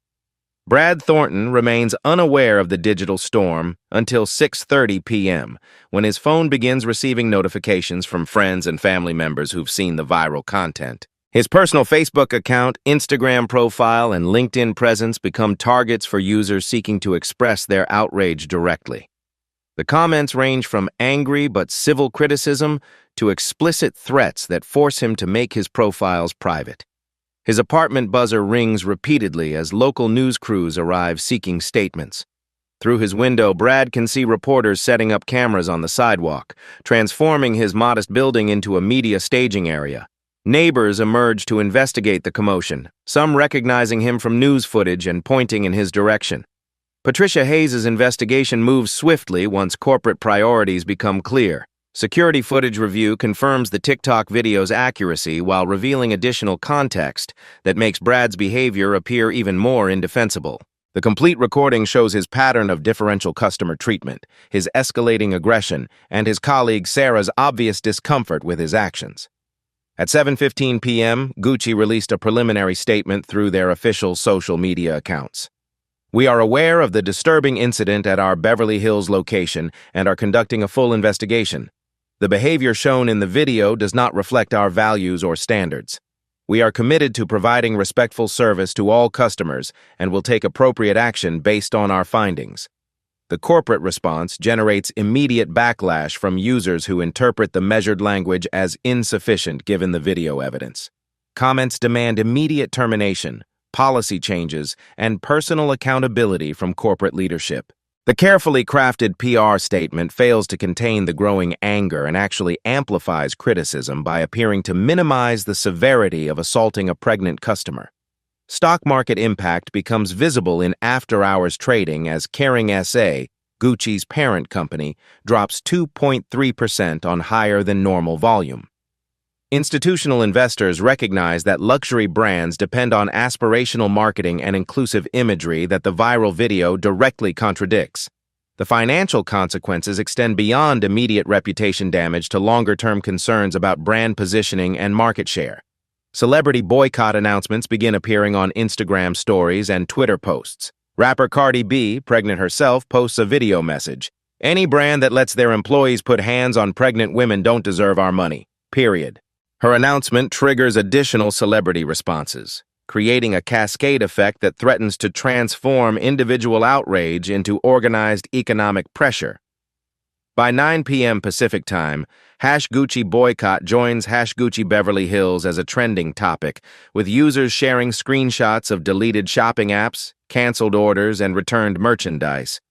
Brad Thornton remains unaware of the digital storm until 6:30 p.m., when his phone begins receiving notifications from friends and family members who've seen the viral content. His personal Facebook account, Instagram profile, and LinkedIn presence become targets for users seeking to express their outrage directly. The comments range from angry but civil criticism to explicit threats that force him to make his profiles private. His apartment buzzer rings repeatedly as local news crews arrive seeking statements. Through his window, Brad can see reporters setting up cameras on the sidewalk, transforming his modest building into a media staging area. Neighbors emerge to investigate the commotion, some recognizing him from news footage and pointing in his direction. Patricia Hayes' investigation moves swiftly once corporate priorities become clear. Security footage review confirms the TikTok video's accuracy while revealing additional context that makes Brad's behavior appear even more indefensible. The complete recording shows his pattern of differential customer treatment, his escalating aggression, and his colleague Sarah's obvious discomfort with his actions. At 7:15 p.m., Gucci released a preliminary statement through their official social media accounts. "We are aware of the disturbing incident at our Beverly Hills location and are conducting a full investigation. The behavior shown in the video does not reflect our values or standards. We are committed to providing respectful service to all customers and will take appropriate action based on our findings." The corporate response generates immediate backlash from users who interpret the measured language as insufficient given the video evidence. Comments demand immediate termination, policy changes, and personal accountability from corporate leadership. The carefully crafted PR statement fails to contain the growing anger and actually amplifies criticism by appearing to minimize the severity of assaulting a pregnant customer. Stock market impact becomes visible in after-hours trading as Kering SA, Gucci's parent company, drops 2.3% on higher than normal volume. Institutional investors recognize that luxury brands depend on aspirational marketing and inclusive imagery that the viral video directly contradicts. The financial consequences extend beyond immediate reputation damage to longer-term concerns about brand positioning and market share. Celebrity boycott announcements begin appearing on Instagram stories and Twitter posts. Rapper Cardi B, pregnant herself, posts a video message, Any brand that lets their employees put hands on pregnant women don't deserve our money, period. Her announcement triggers additional celebrity responses, creating a cascade effect that threatens to transform individual outrage into organized economic pressure. By 9 p.m. Pacific Time, #Gucci boycott joins #Gucci Beverly Hills as a trending topic, with users sharing screenshots of deleted shopping apps, canceled orders, and returned merchandise.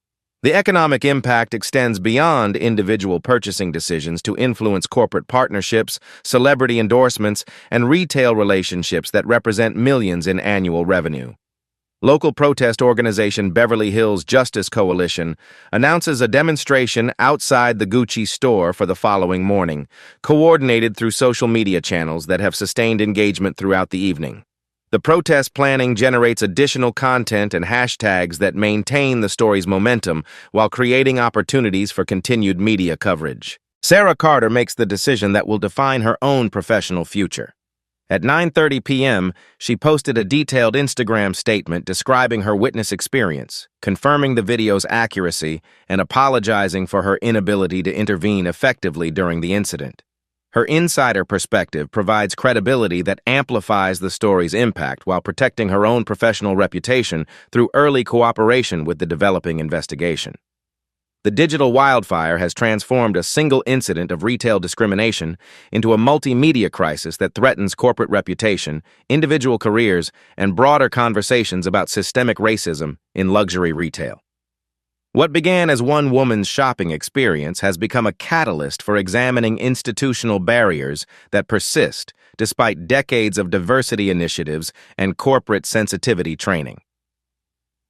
The economic impact extends beyond individual purchasing decisions to influence corporate partnerships, celebrity endorsements, and retail relationships that represent millions in annual revenue. Local protest organization Beverly Hills Justice Coalition announces a demonstration outside the Gucci store for the following morning, coordinated through social media channels that have sustained engagement throughout the evening. The protest planning generates additional content and hashtags that maintain the story's momentum while creating opportunities for continued media coverage. Sarah Carter makes the decision that will define her own professional future. At 9:30 p.m., she posted a detailed Instagram statement describing her witness experience, confirming the video's accuracy and apologizing for her inability to intervene effectively during the incident. Her insider perspective provides credibility that amplifies the story's impact while protecting her own professional reputation through early cooperation with the developing investigation. The digital wildfire has transformed a single incident of retail discrimination into a multimedia crisis that threatens corporate reputation, individual careers, and broader conversations about systemic racism in luxury retail. What began as one woman's shopping experience has become a catalyst for examining institutional barriers that persist despite decades of diversity initiatives and corporate sensitivity training.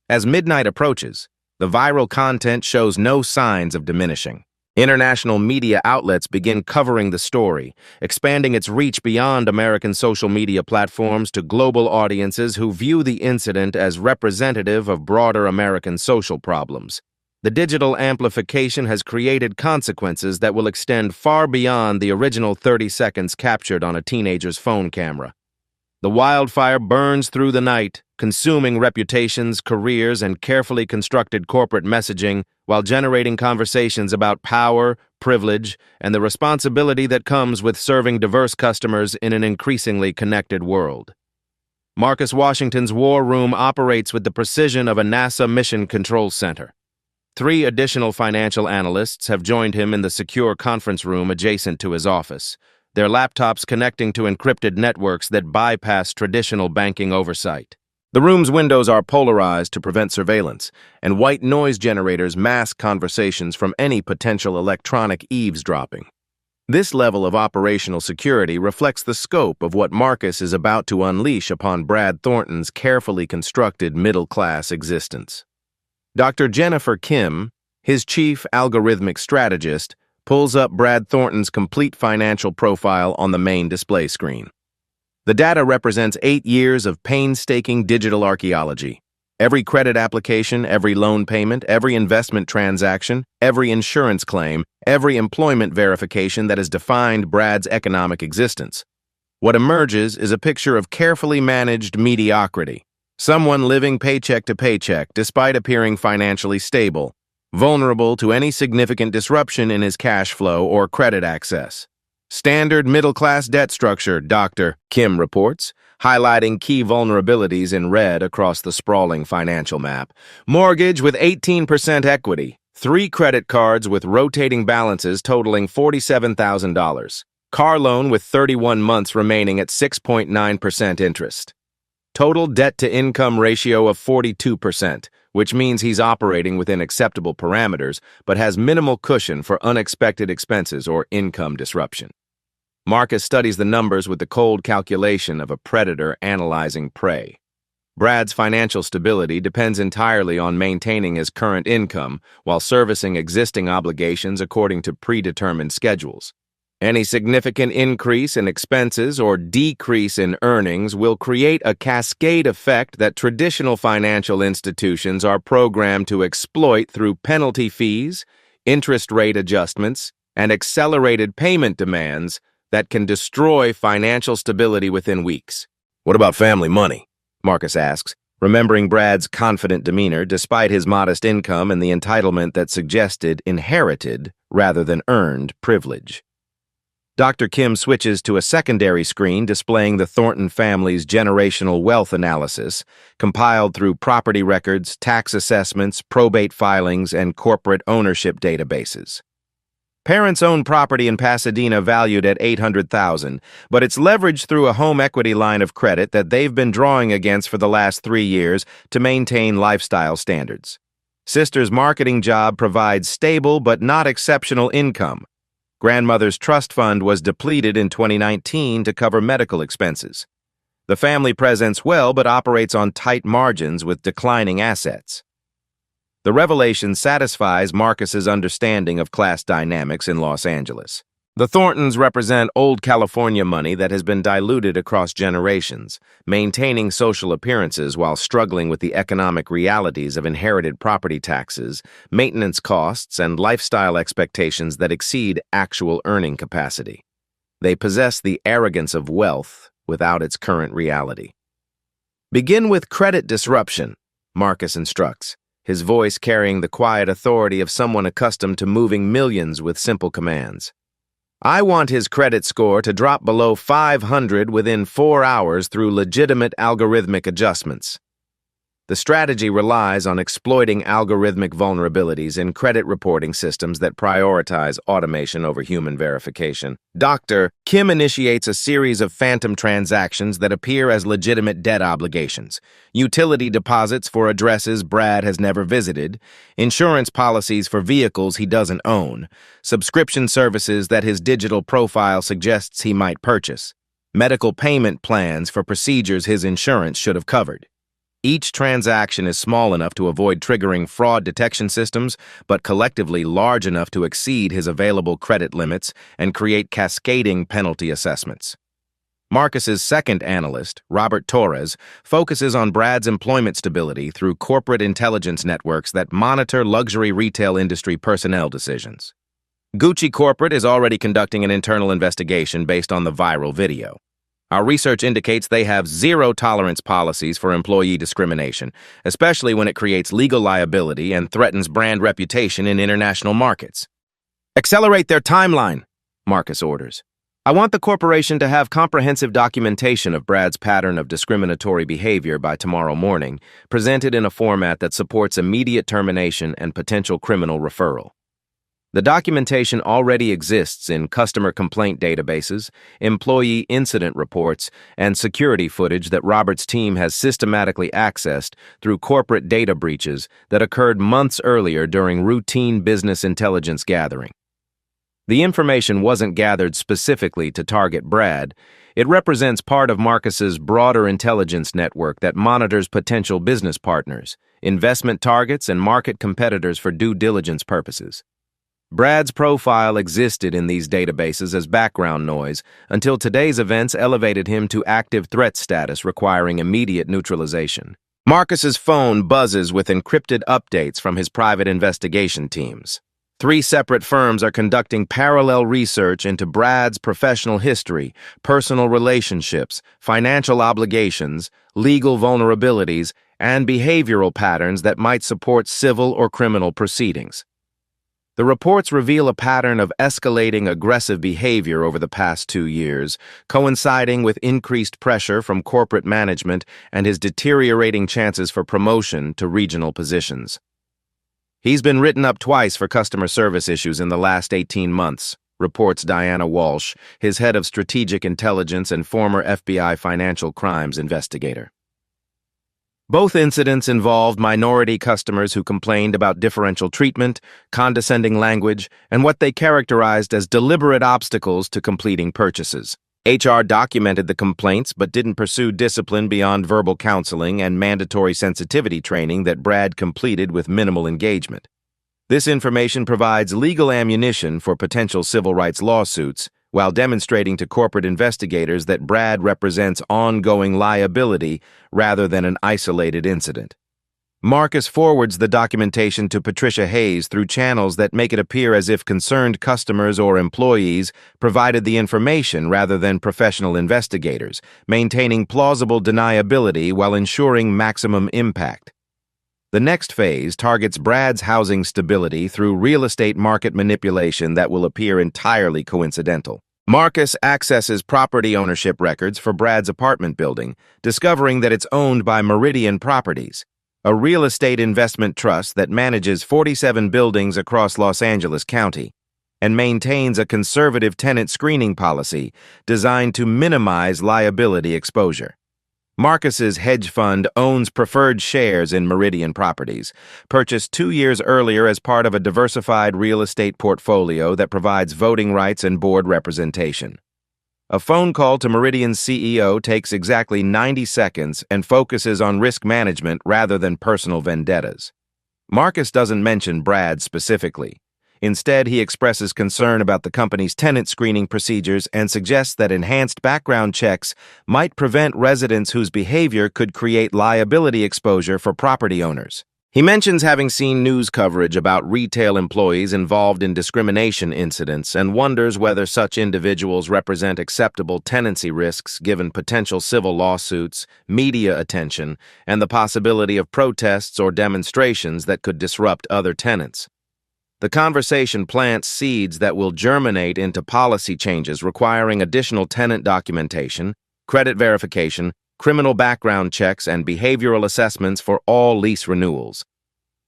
As midnight approaches, the viral content shows no signs of diminishing. International media outlets begin covering the story, expanding its reach beyond American social media platforms to global audiences who view the incident as representative of broader American social problems. The digital amplification has created consequences that will extend far beyond the original 30 seconds captured on a teenager's phone camera. The wildfire burns through the night, consuming reputations, careers, and carefully constructed corporate messaging while generating conversations about power, privilege, and the responsibility that comes with serving diverse customers in an increasingly connected world. Marcus Washington's War Room operates with the precision of a NASA mission control center. 3 additional financial analysts have joined him in the secure conference room adjacent to his office, their laptops connecting to encrypted networks that bypass traditional banking oversight. The room's windows are polarized to prevent surveillance, and white noise generators mask conversations from any potential electronic eavesdropping. This level of operational security reflects the scope of what Marcus is about to unleash upon Brad Thornton's carefully constructed middle-class existence. Dr. Jennifer Kim, his chief algorithmic strategist, pulls up Brad Thornton's complete financial profile on the main display screen. The data represents 8 years of painstaking digital archaeology. Every credit application, every loan payment, every investment transaction, every insurance claim, every employment verification that has defined Brad's economic existence. What emerges is a picture of carefully managed mediocrity. Someone living paycheck to paycheck despite appearing financially stable, vulnerable to any significant disruption in his cash flow or credit access. Standard middle-class debt structure, Dr. Kim reports, highlighting key vulnerabilities in red across the sprawling financial map. Mortgage with 18% equity, 3 credit cards with rotating balances totaling $47,000, car loan with 31 months remaining at 6.9% interest. Total debt-to-income ratio of 42%, which means he's operating within acceptable parameters but has minimal cushion for unexpected expenses or income disruption. Marcus studies the numbers with the cold calculation of a predator analyzing prey. Brad's financial stability depends entirely on maintaining his current income while servicing existing obligations according to predetermined schedules. Any significant increase in expenses or decrease in earnings will create a cascade effect that traditional financial institutions are programmed to exploit through penalty fees, interest rate adjustments, and accelerated payment demands that can destroy financial stability within weeks. What about family money? Marcus asks, remembering Brad's confident demeanor despite his modest income and the entitlement that suggested inherited rather than earned privilege. Dr. Kim switches to a secondary screen displaying the Thornton family's generational wealth analysis, compiled through property records, tax assessments, probate filings, and corporate ownership databases. Parents own property in Pasadena valued at $800,000, but it's leveraged through a home equity line of credit that they've been drawing against for the last 3 years to maintain lifestyle standards. Sister's marketing job provides stable but not exceptional income. Grandmother's trust fund was depleted in 2019 to cover medical expenses. The family presents well but operates on tight margins with declining assets. The revelation satisfies Marcus's understanding of class dynamics in Los Angeles. The Thorntons represent old California money that has been diluted across generations, maintaining social appearances while struggling with the economic realities of inherited property taxes, maintenance costs, and lifestyle expectations that exceed actual earning capacity. They possess the arrogance of wealth without its current reality. Begin with credit disruption, Marcus instructs, his voice carrying the quiet authority of someone accustomed to moving millions with simple commands. I want his credit score to drop below 500 within 4 hours through legitimate algorithmic adjustments. The strategy relies on exploiting algorithmic vulnerabilities in credit reporting systems that prioritize automation over human verification. Dr. Kim initiates a series of phantom transactions that appear as legitimate debt obligations, utility deposits for addresses Brad has never visited, insurance policies for vehicles he doesn't own, subscription services that his digital profile suggests he might purchase, medical payment plans for procedures his insurance should have covered. Each transaction is small enough to avoid triggering fraud detection systems, but collectively large enough to exceed his available credit limits and create cascading penalty assessments. Marcus's second analyst, Robert Torres, focuses on Brad's employment stability through corporate intelligence networks that monitor luxury retail industry personnel decisions. Gucci Corporate is already conducting an internal investigation based on the viral video. Our research indicates they have zero-tolerance policies for employee discrimination, especially when it creates legal liability and threatens brand reputation in international markets. Accelerate their timeline, Marcus orders. I want the corporation to have comprehensive documentation of Brad's pattern of discriminatory behavior by tomorrow morning, presented in a format that supports immediate termination and potential criminal referral. The documentation already exists in customer complaint databases, employee incident reports, and security footage that Robert's team has systematically accessed through corporate data breaches that occurred months earlier during routine business intelligence gathering. The information wasn't gathered specifically to target Brad. It represents part of Marcus's broader intelligence network that monitors potential business partners, investment targets, and market competitors for due diligence purposes. Brad's profile existed in these databases as background noise until today's events elevated him to active threat status requiring immediate neutralization. Marcus's phone buzzes with encrypted updates from his private investigation teams. 3 separate firms are conducting parallel research into Brad's professional history, personal relationships, financial obligations, legal vulnerabilities, and behavioral patterns that might support civil or criminal proceedings. The reports reveal a pattern of escalating aggressive behavior over the past 2 years, coinciding with increased pressure from corporate management and his deteriorating chances for promotion to regional positions. He's been written up twice for customer service issues in the last 18 months, reports Diana Walsh, his head of strategic intelligence and former FBI financial crimes investigator. Both incidents involved minority customers who complained about differential treatment, condescending language, and what they characterized as deliberate obstacles to completing purchases. HR documented the complaints but didn't pursue discipline beyond verbal counseling and mandatory sensitivity training that Brad completed with minimal engagement. This information provides legal ammunition for potential civil rights lawsuits, while demonstrating to corporate investigators that Brad represents ongoing liability rather than an isolated incident. Marcus forwards the documentation to Patricia Hayes through channels that make it appear as if concerned customers or employees provided the information rather than professional investigators, maintaining plausible deniability while ensuring maximum impact. The next phase targets Brad's housing stability through real estate market manipulation that will appear entirely coincidental. Marcus accesses property ownership records for Brad's apartment building, discovering that it's owned by Meridian Properties, a real estate investment trust that manages 47 buildings across Los Angeles County and maintains a conservative tenant screening policy designed to minimize liability exposure. Marcus's hedge fund owns preferred shares in Meridian Properties, purchased 2 years earlier as part of a diversified real estate portfolio that provides voting rights and board representation. A phone call to Meridian's CEO takes exactly 90 seconds and focuses on risk management rather than personal vendettas. Marcus doesn't mention Brad specifically. Instead, he expresses concern about the company's tenant screening procedures and suggests that enhanced background checks might prevent residents whose behavior could create liability exposure for property owners. He mentions having seen news coverage about retail employees involved in discrimination incidents and wonders whether such individuals represent acceptable tenancy risks given potential civil lawsuits, media attention, and the possibility of protests or demonstrations that could disrupt other tenants. The conversation plants seeds that will germinate into policy changes requiring additional tenant documentation, credit verification, criminal background checks, and behavioral assessments for all lease renewals.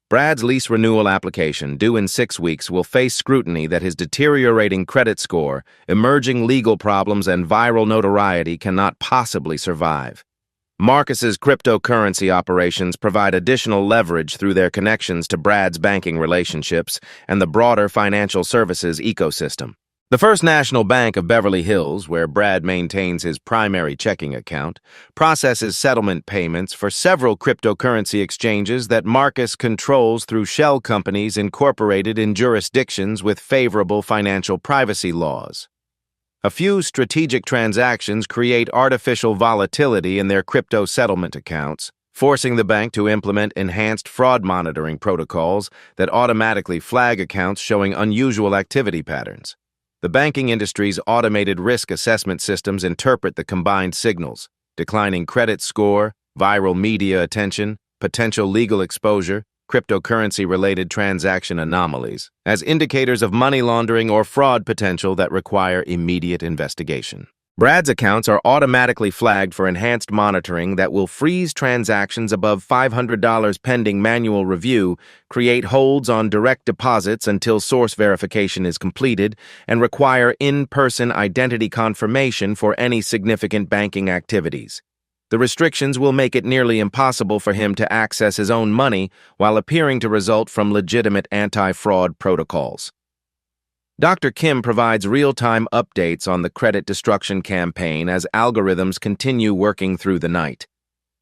Brad's lease renewal application, due in 6 weeks, will face scrutiny that his deteriorating credit score, emerging legal problems, and viral notoriety cannot possibly survive. Marcus's cryptocurrency operations provide additional leverage through their connections to Brad's banking relationships and the broader financial services ecosystem. The First National Bank of Beverly Hills, where Brad maintains his primary checking account, processes settlement payments for several cryptocurrency exchanges that Marcus controls through shell companies incorporated in jurisdictions with favorable financial privacy laws. A few strategic transactions create artificial volatility in their crypto settlement accounts, forcing the bank to implement enhanced fraud monitoring protocols that automatically flag accounts showing unusual activity patterns. The banking industry's automated risk assessment systems interpret the combined signals: declining credit score, viral media attention, potential legal exposure, cryptocurrency-related transaction anomalies, as indicators of money laundering or fraud potential that require immediate investigation. Brad's accounts are automatically flagged for enhanced monitoring that will freeze transactions above $500 pending manual review, create holds on direct deposits until source verification is completed, and require in-person identity confirmation for any significant banking activities. The restrictions will make it nearly impossible for him to access his own money while appearing to result from legitimate anti-fraud protocols. Dr. Kim provides real-time updates on the credit destruction campaign as algorithms continue working through the night.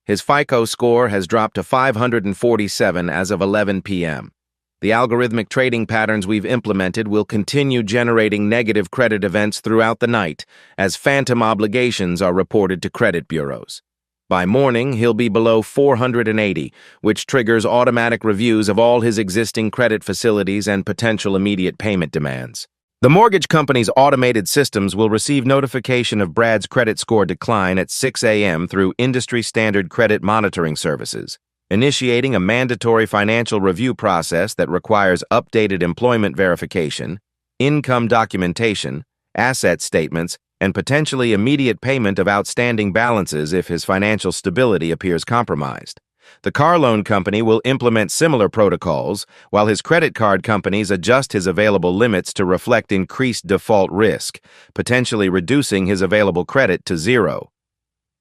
His FICO score has dropped to 547 as of 11 p.m. The algorithmic trading patterns we've implemented will continue generating negative credit events throughout the night as phantom obligations are reported to credit bureaus. By morning, he'll be below 480, which triggers automatic reviews of all his existing credit facilities and potential immediate payment demands. The mortgage company's automated systems will receive notification of Brad's credit score decline at 6 a.m. through industry-standard credit monitoring services, initiating a mandatory financial review process that requires updated employment verification, income documentation, asset statements, and potentially immediate payment of outstanding balances if his financial stability appears compromised. The car loan company will implement similar protocols, while his credit card companies adjust his available limits to reflect increased default risk, potentially reducing his available credit to zero.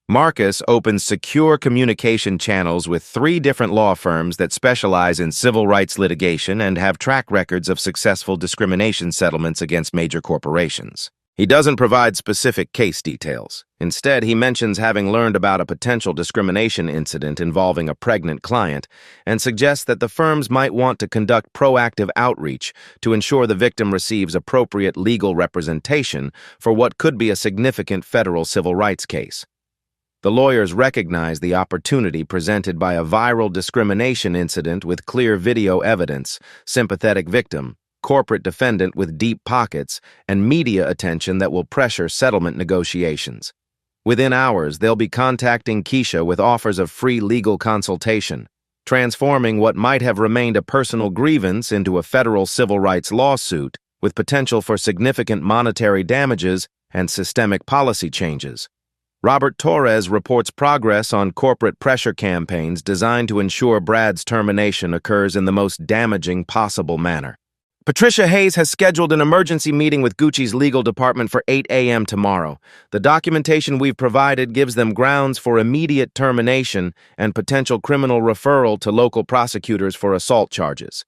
Marcus opens secure communication channels with 3 different law firms that specialize in civil rights litigation and have track records of successful discrimination settlements against major corporations. He doesn't provide specific case details. Instead, he mentions having learned about a potential discrimination incident involving a pregnant client and suggests that the firms might want to conduct proactive outreach to ensure the victim receives appropriate legal representation for what could be a significant federal civil rights case. The lawyers recognize the opportunity presented by a viral discrimination incident with clear video evidence, sympathetic victim, corporate defendant with deep pockets, and media attention that will pressure settlement negotiations. Within hours, they'll be contacting Keisha with offers of free legal consultation, transforming what might have remained a personal grievance into a federal civil rights lawsuit with potential for significant monetary damages and systemic policy changes. Robert Torres reports progress on corporate pressure campaigns designed to ensure Brad's termination occurs in the most damaging possible manner. Patricia Hayes has scheduled an emergency meeting with Gucci's legal department for 8 a.m. tomorrow. The documentation we've provided gives them grounds for immediate termination and potential criminal referral to local prosecutors for assault charges.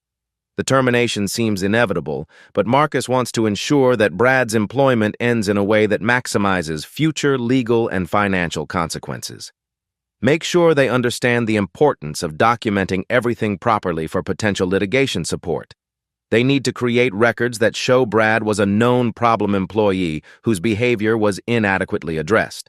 The termination seems inevitable, but Marcus wants to ensure that Brad's employment ends in a way that maximizes future legal and financial consequences. Make sure they understand the importance of documenting everything properly for potential litigation support. They need to create records that show Brad was a known problem employee whose behavior was inadequately addressed.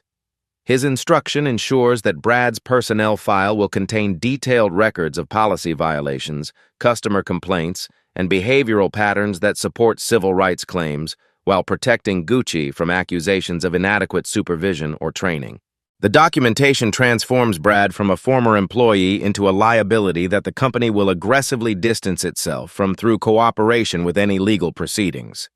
His instruction ensures that Brad's personnel file will contain detailed records of policy violations, customer complaints, and behavioral patterns that support civil rights claims, while protecting Gucci from accusations of inadequate supervision or training. The documentation transforms Brad from a former employee into a liability that the company will aggressively distance itself from through cooperation with any legal proceedings.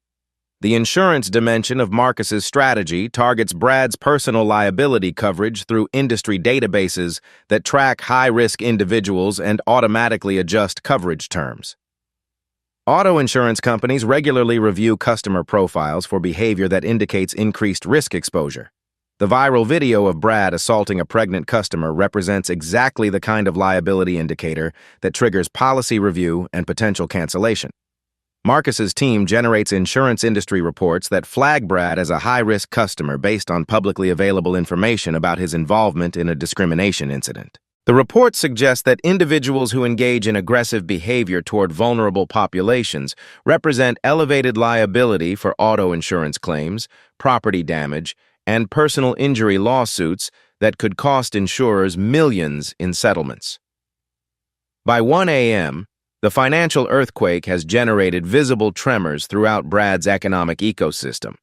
The insurance dimension of Marcus's strategy targets Brad's personal liability coverage through industry databases that track high-risk individuals and automatically adjust coverage terms. Auto insurance companies regularly review customer profiles for behavior that indicates increased risk exposure. The viral video of Brad assaulting a pregnant customer represents exactly the kind of liability indicator that triggers policy review and potential cancellation. Marcus's team generates insurance industry reports that flag Brad as a high-risk customer based on publicly available information about his involvement in a discrimination incident. The report suggests that individuals who engage in aggressive behavior toward vulnerable populations represent elevated liability for auto insurance claims, property damage, and personal injury lawsuits that could cost insurers millions in settlements. By 1 a.m., the financial earthquake has generated visible tremors throughout Brad's economic ecosystem.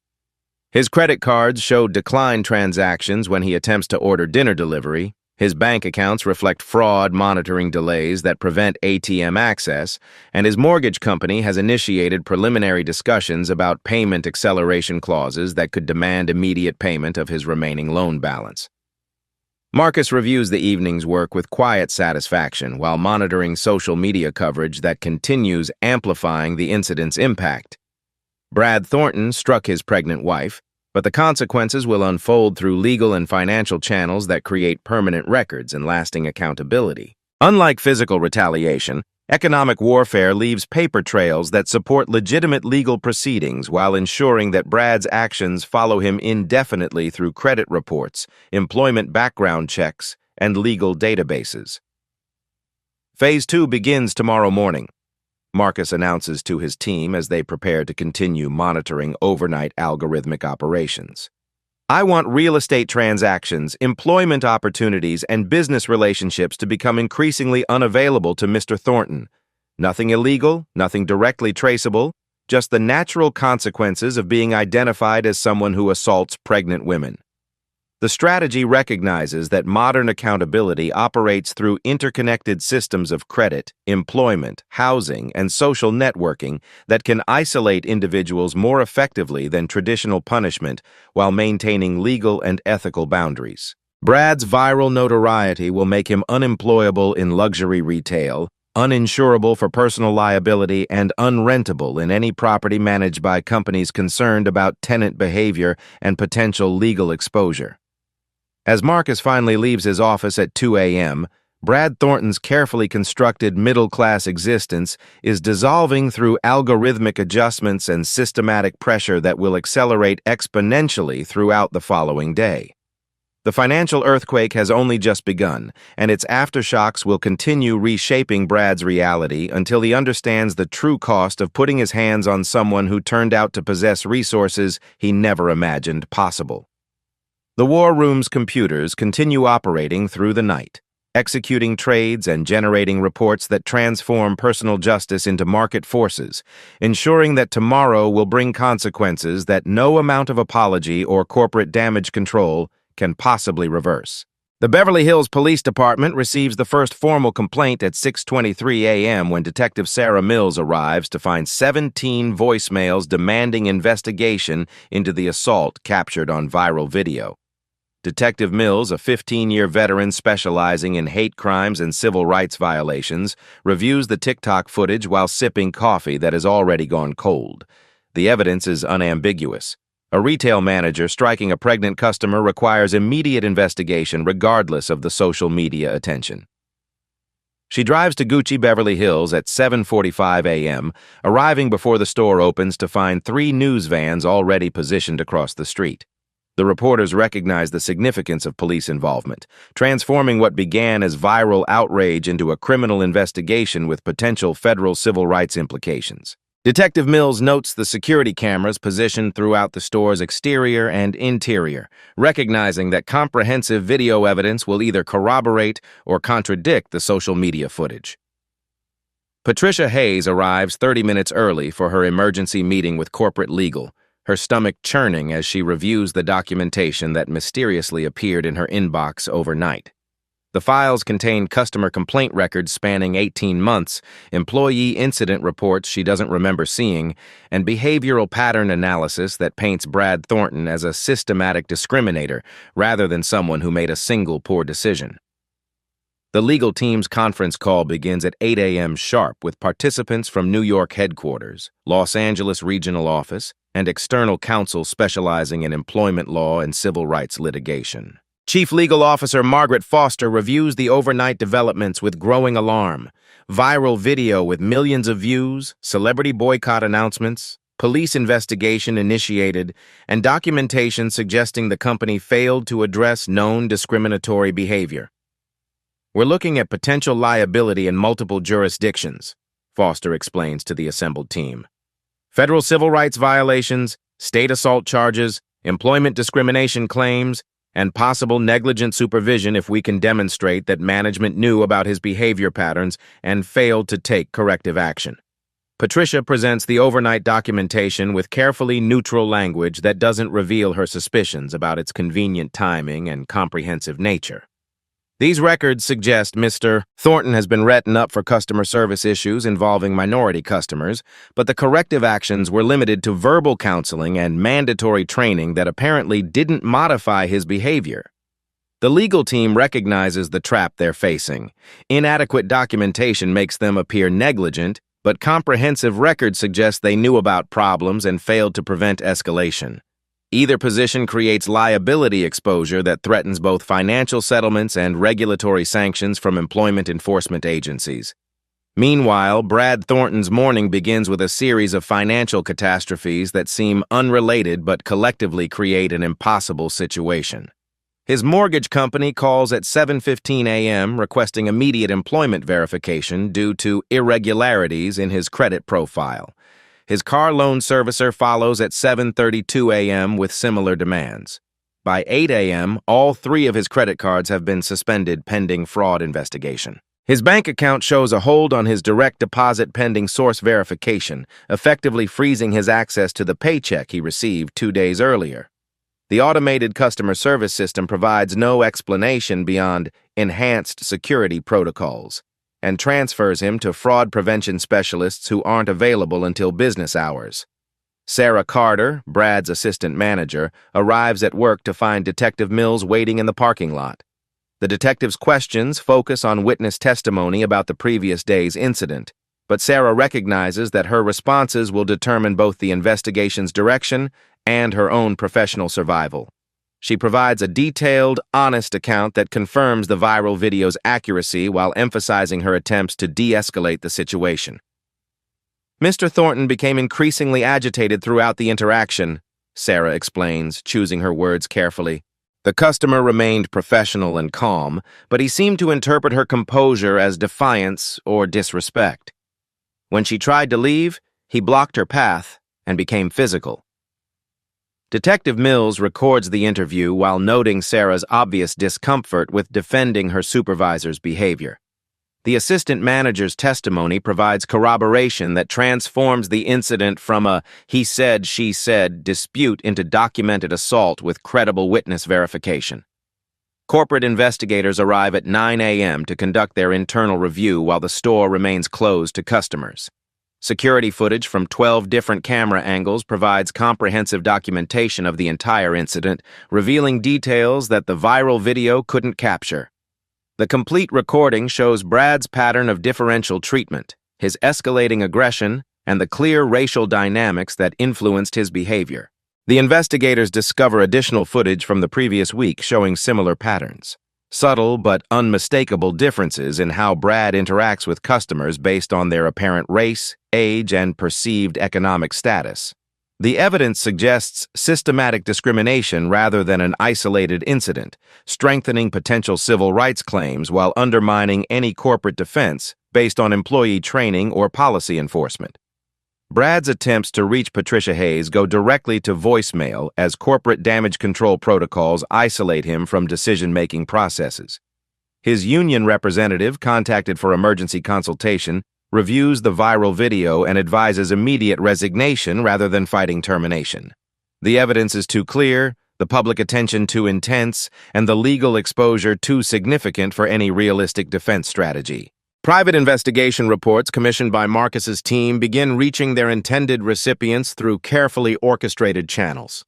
His credit cards show declined transactions when he attempts to order dinner delivery. His bank accounts reflect fraud monitoring delays that prevent ATM access, and his mortgage company has initiated preliminary discussions about payment acceleration clauses that could demand immediate payment of his remaining loan balance. Marcus reviews the evening's work with quiet satisfaction while monitoring social media coverage that continues amplifying the incident's impact. Brad Thornton struck his pregnant wife, but the consequences will unfold through legal and financial channels that create permanent records and lasting accountability. Unlike physical retaliation, economic warfare leaves paper trails that support legitimate legal proceedings while ensuring that Brad's actions follow him indefinitely through credit reports, employment background checks, and legal databases. Phase 2 begins tomorrow morning. Marcus announces to his team as they prepare to continue monitoring overnight algorithmic operations. I want real estate transactions, employment opportunities, and business relationships to become increasingly unavailable to Mr. Thornton. Nothing illegal, nothing directly traceable, just the natural consequences of being identified as someone who assaults pregnant women. The strategy recognizes that modern accountability operates through interconnected systems of credit, employment, housing, and social networking that can isolate individuals more effectively than traditional punishment while maintaining legal and ethical boundaries. Brad's viral notoriety will make him unemployable in luxury retail, uninsurable for personal liability, and unrentable in any property managed by companies concerned about tenant behavior and potential legal exposure. As Marcus finally leaves his office at 2 a.m., Brad Thornton's carefully constructed middle-class existence is dissolving through algorithmic adjustments and systematic pressure that will accelerate exponentially throughout the following day. The financial earthquake has only just begun, and its aftershocks will continue reshaping Brad's reality until he understands the true cost of putting his hands on someone who turned out to possess resources he never imagined possible. The war room's computers continue operating through the night, executing trades and generating reports that transform personal justice into market forces, ensuring that tomorrow will bring consequences that no amount of apology or corporate damage control can possibly reverse. The Beverly Hills Police Department receives the first formal complaint at 6:23 a.m. when Detective Sarah Mills arrives to find 17 voicemails demanding investigation into the assault captured on viral video. Detective Mills, a 15-year veteran specializing in hate crimes and civil rights violations, reviews the TikTok footage while sipping coffee that has already gone cold. The evidence is unambiguous. A retail manager striking a pregnant customer requires immediate investigation regardless of the social media attention. She drives to Gucci Beverly Hills at 7:45 a.m., arriving before the store opens to find 3 news vans already positioned across the street. The reporters recognize the significance of police involvement, transforming what began as viral outrage into a criminal investigation with potential federal civil rights implications. Detective Mills notes the security cameras positioned throughout the store's exterior and interior, recognizing that comprehensive video evidence will either corroborate or contradict the social media footage. Patricia Hayes arrives 30 minutes early for her emergency meeting with corporate legal, her stomach churning as she reviews the documentation that mysteriously appeared in her inbox overnight. The files contain customer complaint records spanning 18 months, employee incident reports she doesn't remember seeing, and behavioral pattern analysis that paints Brad Thornton as a systematic discriminator rather than someone who made a single poor decision. The legal team's conference call begins at 8 a.m. sharp with participants from New York headquarters, Los Angeles regional office, and external counsel specializing in employment law and civil rights litigation. Chief Legal Officer Margaret Foster reviews the overnight developments with growing alarm. Viral video with millions of views, celebrity boycott announcements, police investigation initiated, and documentation suggesting the company failed to address known discriminatory behavior. "We're looking at potential liability in multiple jurisdictions," Foster explains to the assembled team. "Federal civil rights violations, state assault charges, employment discrimination claims, and possible negligent supervision if we can demonstrate that management knew about his behavior patterns and failed to take corrective action." Patricia presents the overnight documentation with carefully neutral language that doesn't reveal her suspicions about its convenient timing and comprehensive nature. "These records suggest Mr. Thornton has been written up for customer service issues involving minority customers, but the corrective actions were limited to verbal counseling and mandatory training that apparently didn't modify his behavior." The legal team recognizes the trap they're facing. Inadequate documentation makes them appear negligent, but comprehensive records suggest they knew about problems and failed to prevent escalation. Either position creates liability exposure that threatens both financial settlements and regulatory sanctions from employment enforcement agencies. Meanwhile, Brad Thornton's morning begins with a series of financial catastrophes that seem unrelated but collectively create an impossible situation. His mortgage company calls at 7:15 a.m. requesting immediate employment verification due to irregularities in his credit profile. His car loan servicer follows at 7:32 a.m. with similar demands. By 8 a.m., all 3 of his credit cards have been suspended pending fraud investigation. His bank account shows a hold on his direct deposit pending source verification, effectively freezing his access to the paycheck he received 2 days earlier. The automated customer service system provides no explanation beyond enhanced security protocols, and transfers him to fraud prevention specialists who aren't available until business hours. Sarah Carter, Brad's assistant manager, arrives at work to find Detective Mills waiting in the parking lot. The detective's questions focus on witness testimony about the previous day's incident, but Sarah recognizes that her responses will determine both the investigation's direction and her own professional survival. She provides a detailed, honest account that confirms the viral video's accuracy while emphasizing her attempts to de-escalate the situation. "Mr. Thornton became increasingly agitated throughout the interaction," Sarah explains, choosing her words carefully. "The customer remained professional and calm, but he seemed to interpret her composure as defiance or disrespect. When she tried to leave, he blocked her path and became physical." Detective Mills records the interview while noting Sarah's obvious discomfort with defending her supervisor's behavior. The assistant manager's testimony provides corroboration that transforms the incident from a he said, she said dispute into documented assault with credible witness verification. Corporate investigators arrive at 9 a.m. to conduct their internal review while the store remains closed to customers. Security footage from 12 different camera angles provides comprehensive documentation of the entire incident, revealing details that the viral video couldn't capture. The complete recording shows Brad's pattern of differential treatment, his escalating aggression, and the clear racial dynamics that influenced his behavior. The investigators discover additional footage from the previous week showing similar patterns. Subtle but unmistakable differences in how Brad interacts with customers based on their apparent race, age, and perceived economic status. The evidence suggests systematic discrimination rather than an isolated incident, strengthening potential civil rights claims while undermining any corporate defense based on employee training or policy enforcement. Brad's attempts to reach Patricia Hayes go directly to voicemail as corporate damage control protocols isolate him from decision-making processes. His union representative, contacted for emergency consultation, reviews the viral video and advises immediate resignation rather than fighting termination. The evidence is too clear, the public attention too intense, and the legal exposure too significant for any realistic defense strategy. Private investigation reports commissioned by Marcus's team begin reaching their intended recipients through carefully orchestrated channels.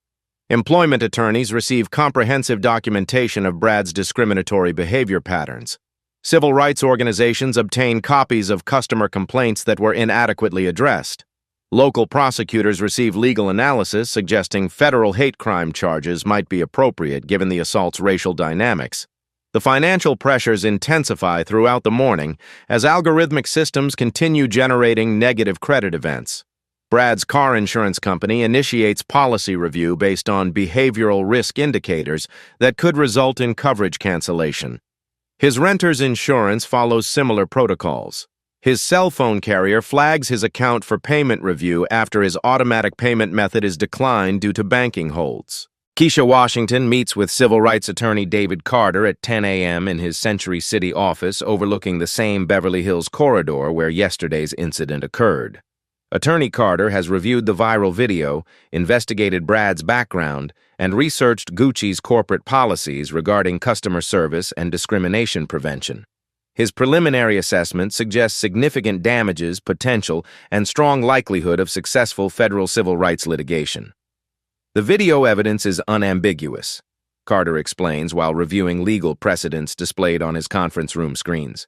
Employment attorneys receive comprehensive documentation of Brad's discriminatory behavior patterns. Civil rights organizations obtain copies of customer complaints that were inadequately addressed. Local prosecutors receive legal analysis suggesting federal hate crime charges might be appropriate given the assault's racial dynamics. The financial pressures intensify throughout the morning as algorithmic systems continue generating negative credit events. Brad's car insurance company initiates policy review based on behavioral risk indicators that could result in coverage cancellation. His renter's insurance follows similar protocols. His cell phone carrier flags his account for payment review after his automatic payment method is declined due to banking holds. Keisha Washington meets with civil rights attorney David Carter at 10 a.m. in his Century City office overlooking the same Beverly Hills corridor where yesterday's incident occurred. Attorney Carter has reviewed the viral video, investigated Brad's background, and researched Gucci's corporate policies regarding customer service and discrimination prevention. His preliminary assessment suggests significant damages, potential, and strong likelihood of successful federal civil rights litigation. The video evidence is unambiguous, Carter explains while reviewing legal precedents displayed on his conference room screens.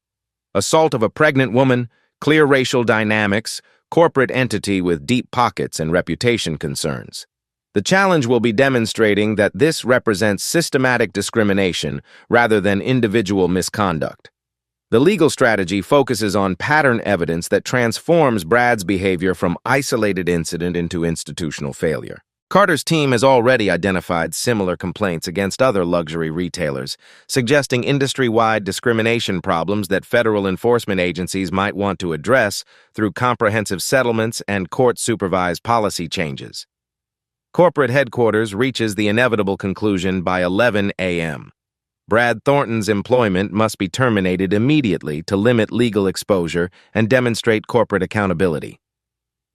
Assault of a pregnant woman, clear racial dynamics, corporate entity with deep pockets and reputation concerns. The challenge will be demonstrating that this represents systematic discrimination rather than individual misconduct. The legal strategy focuses on pattern evidence that transforms Brad's behavior from isolated incident into institutional failure. Carter's team has already identified similar complaints against other luxury retailers, suggesting industry-wide discrimination problems that federal enforcement agencies might want to address through comprehensive settlements and court-supervised policy changes. Corporate headquarters reaches the inevitable conclusion by 11 a.m. Brad Thornton's employment must be terminated immediately to limit legal exposure and demonstrate corporate accountability.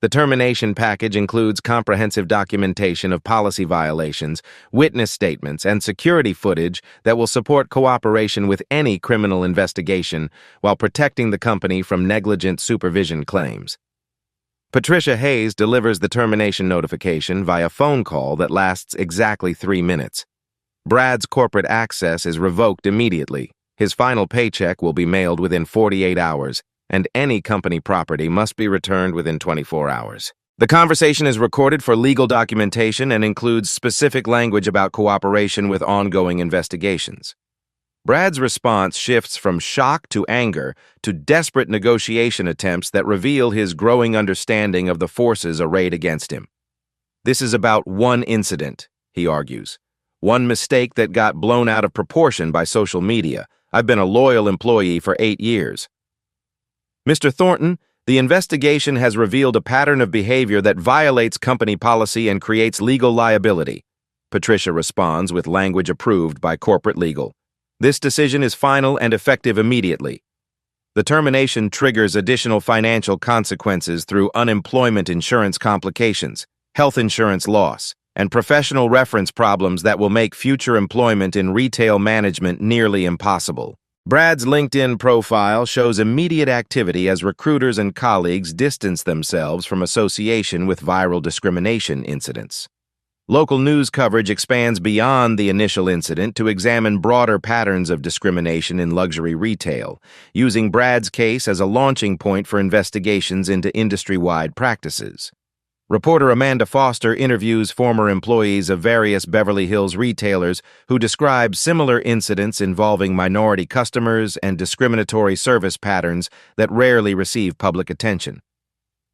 The termination package includes comprehensive documentation of policy violations, witness statements, and security footage that will support cooperation with any criminal investigation while protecting the company from negligent supervision claims. Patricia Hayes delivers the termination notification via phone call that lasts exactly 3 minutes. Brad's corporate access is revoked immediately. His final paycheck will be mailed within 48 hours, and any company property must be returned within 24 hours. The conversation is recorded for legal documentation and includes specific language about cooperation with ongoing investigations. Brad's response shifts from shock to anger to desperate negotiation attempts that reveal his growing understanding of the forces arrayed against him. This is about one incident, he argues. One mistake that got blown out of proportion by social media. I've been a loyal employee for 8 years. Mr. Thornton, the investigation has revealed a pattern of behavior that violates company policy and creates legal liability. Patricia responds with language approved by corporate legal. This decision is final and effective immediately. The termination triggers additional financial consequences through unemployment insurance complications, health insurance loss, and professional reference problems that will make future employment in retail management nearly impossible. Brad's LinkedIn profile shows immediate activity as recruiters and colleagues distance themselves from association with viral discrimination incidents. Local news coverage expands beyond the initial incident to examine broader patterns of discrimination in luxury retail, using Brad's case as a launching point for investigations into industry-wide practices. Reporter Amanda Foster interviews former employees of various Beverly Hills retailers who describe similar incidents involving minority customers and discriminatory service patterns that rarely receive public attention.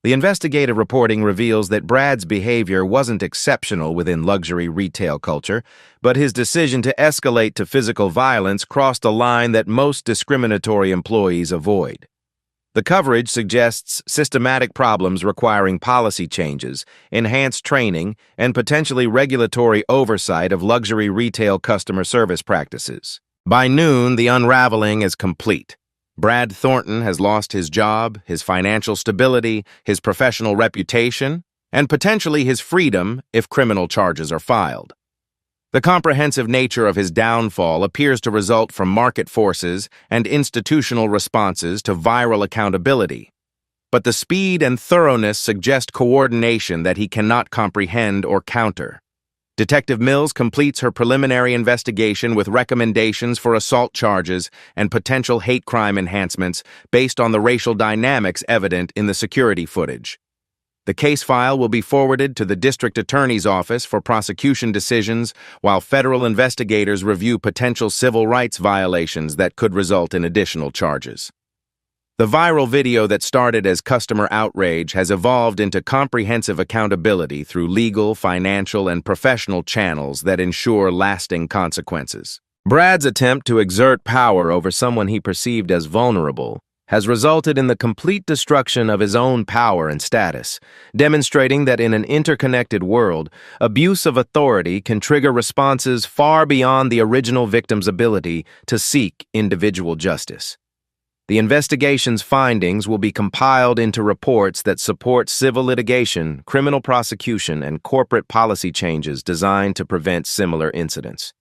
The investigative reporting reveals that Brad's behavior wasn't exceptional within luxury retail culture, but his decision to escalate to physical violence crossed a line that most discriminatory employees avoid. The coverage suggests systematic problems requiring policy changes, enhanced training, and potentially regulatory oversight of luxury retail customer service practices. By noon, the unraveling is complete. Brad Thornton has lost his job, his financial stability, his professional reputation, and potentially his freedom if criminal charges are filed. The comprehensive nature of his downfall appears to result from market forces and institutional responses to viral accountability. But the speed and thoroughness suggest coordination that he cannot comprehend or counter. Detective Mills completes her preliminary investigation with recommendations for assault charges and potential hate crime enhancements based on the racial dynamics evident in the security footage. The case file will be forwarded to the district attorney's office for prosecution decisions, while federal investigators review potential civil rights violations that could result in additional charges. The viral video that started as customer outrage has evolved into comprehensive accountability through legal, financial, and professional channels that ensure lasting consequences. Brad's attempt to exert power over someone he perceived as vulnerable has resulted in the complete destruction of his own power and status, demonstrating that in an interconnected world, abuse of authority can trigger responses far beyond the original victim's ability to seek individual justice. The investigation's findings will be compiled into reports that support civil litigation, criminal prosecution, and corporate policy changes designed to prevent similar incidents.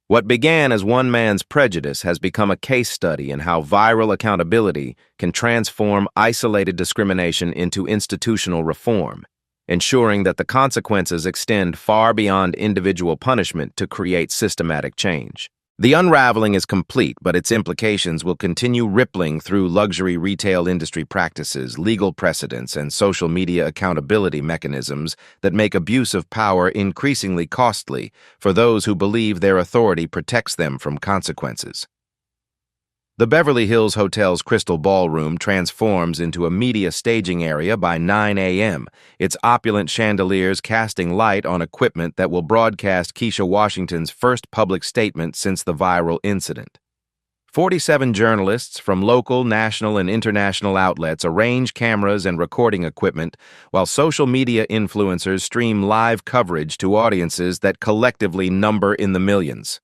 What began as one man's prejudice has become a case study in how viral accountability can transform isolated discrimination into institutional reform, ensuring that the consequences extend far beyond individual punishment to create systematic change. The unraveling is complete, but its implications will continue rippling through luxury retail industry practices, legal precedents, and social media accountability mechanisms that make abuse of power increasingly costly for those who believe their authority protects them from consequences. The Beverly Hills Hotel's Crystal Ballroom transforms into a media staging area by 9 a.m., its opulent chandeliers casting light on equipment that will broadcast Keisha Washington's first public statement since the viral incident. 47 journalists from local, national, and international outlets arrange cameras and recording equipment, while social media influencers stream live coverage to audiences that collectively number in the millions.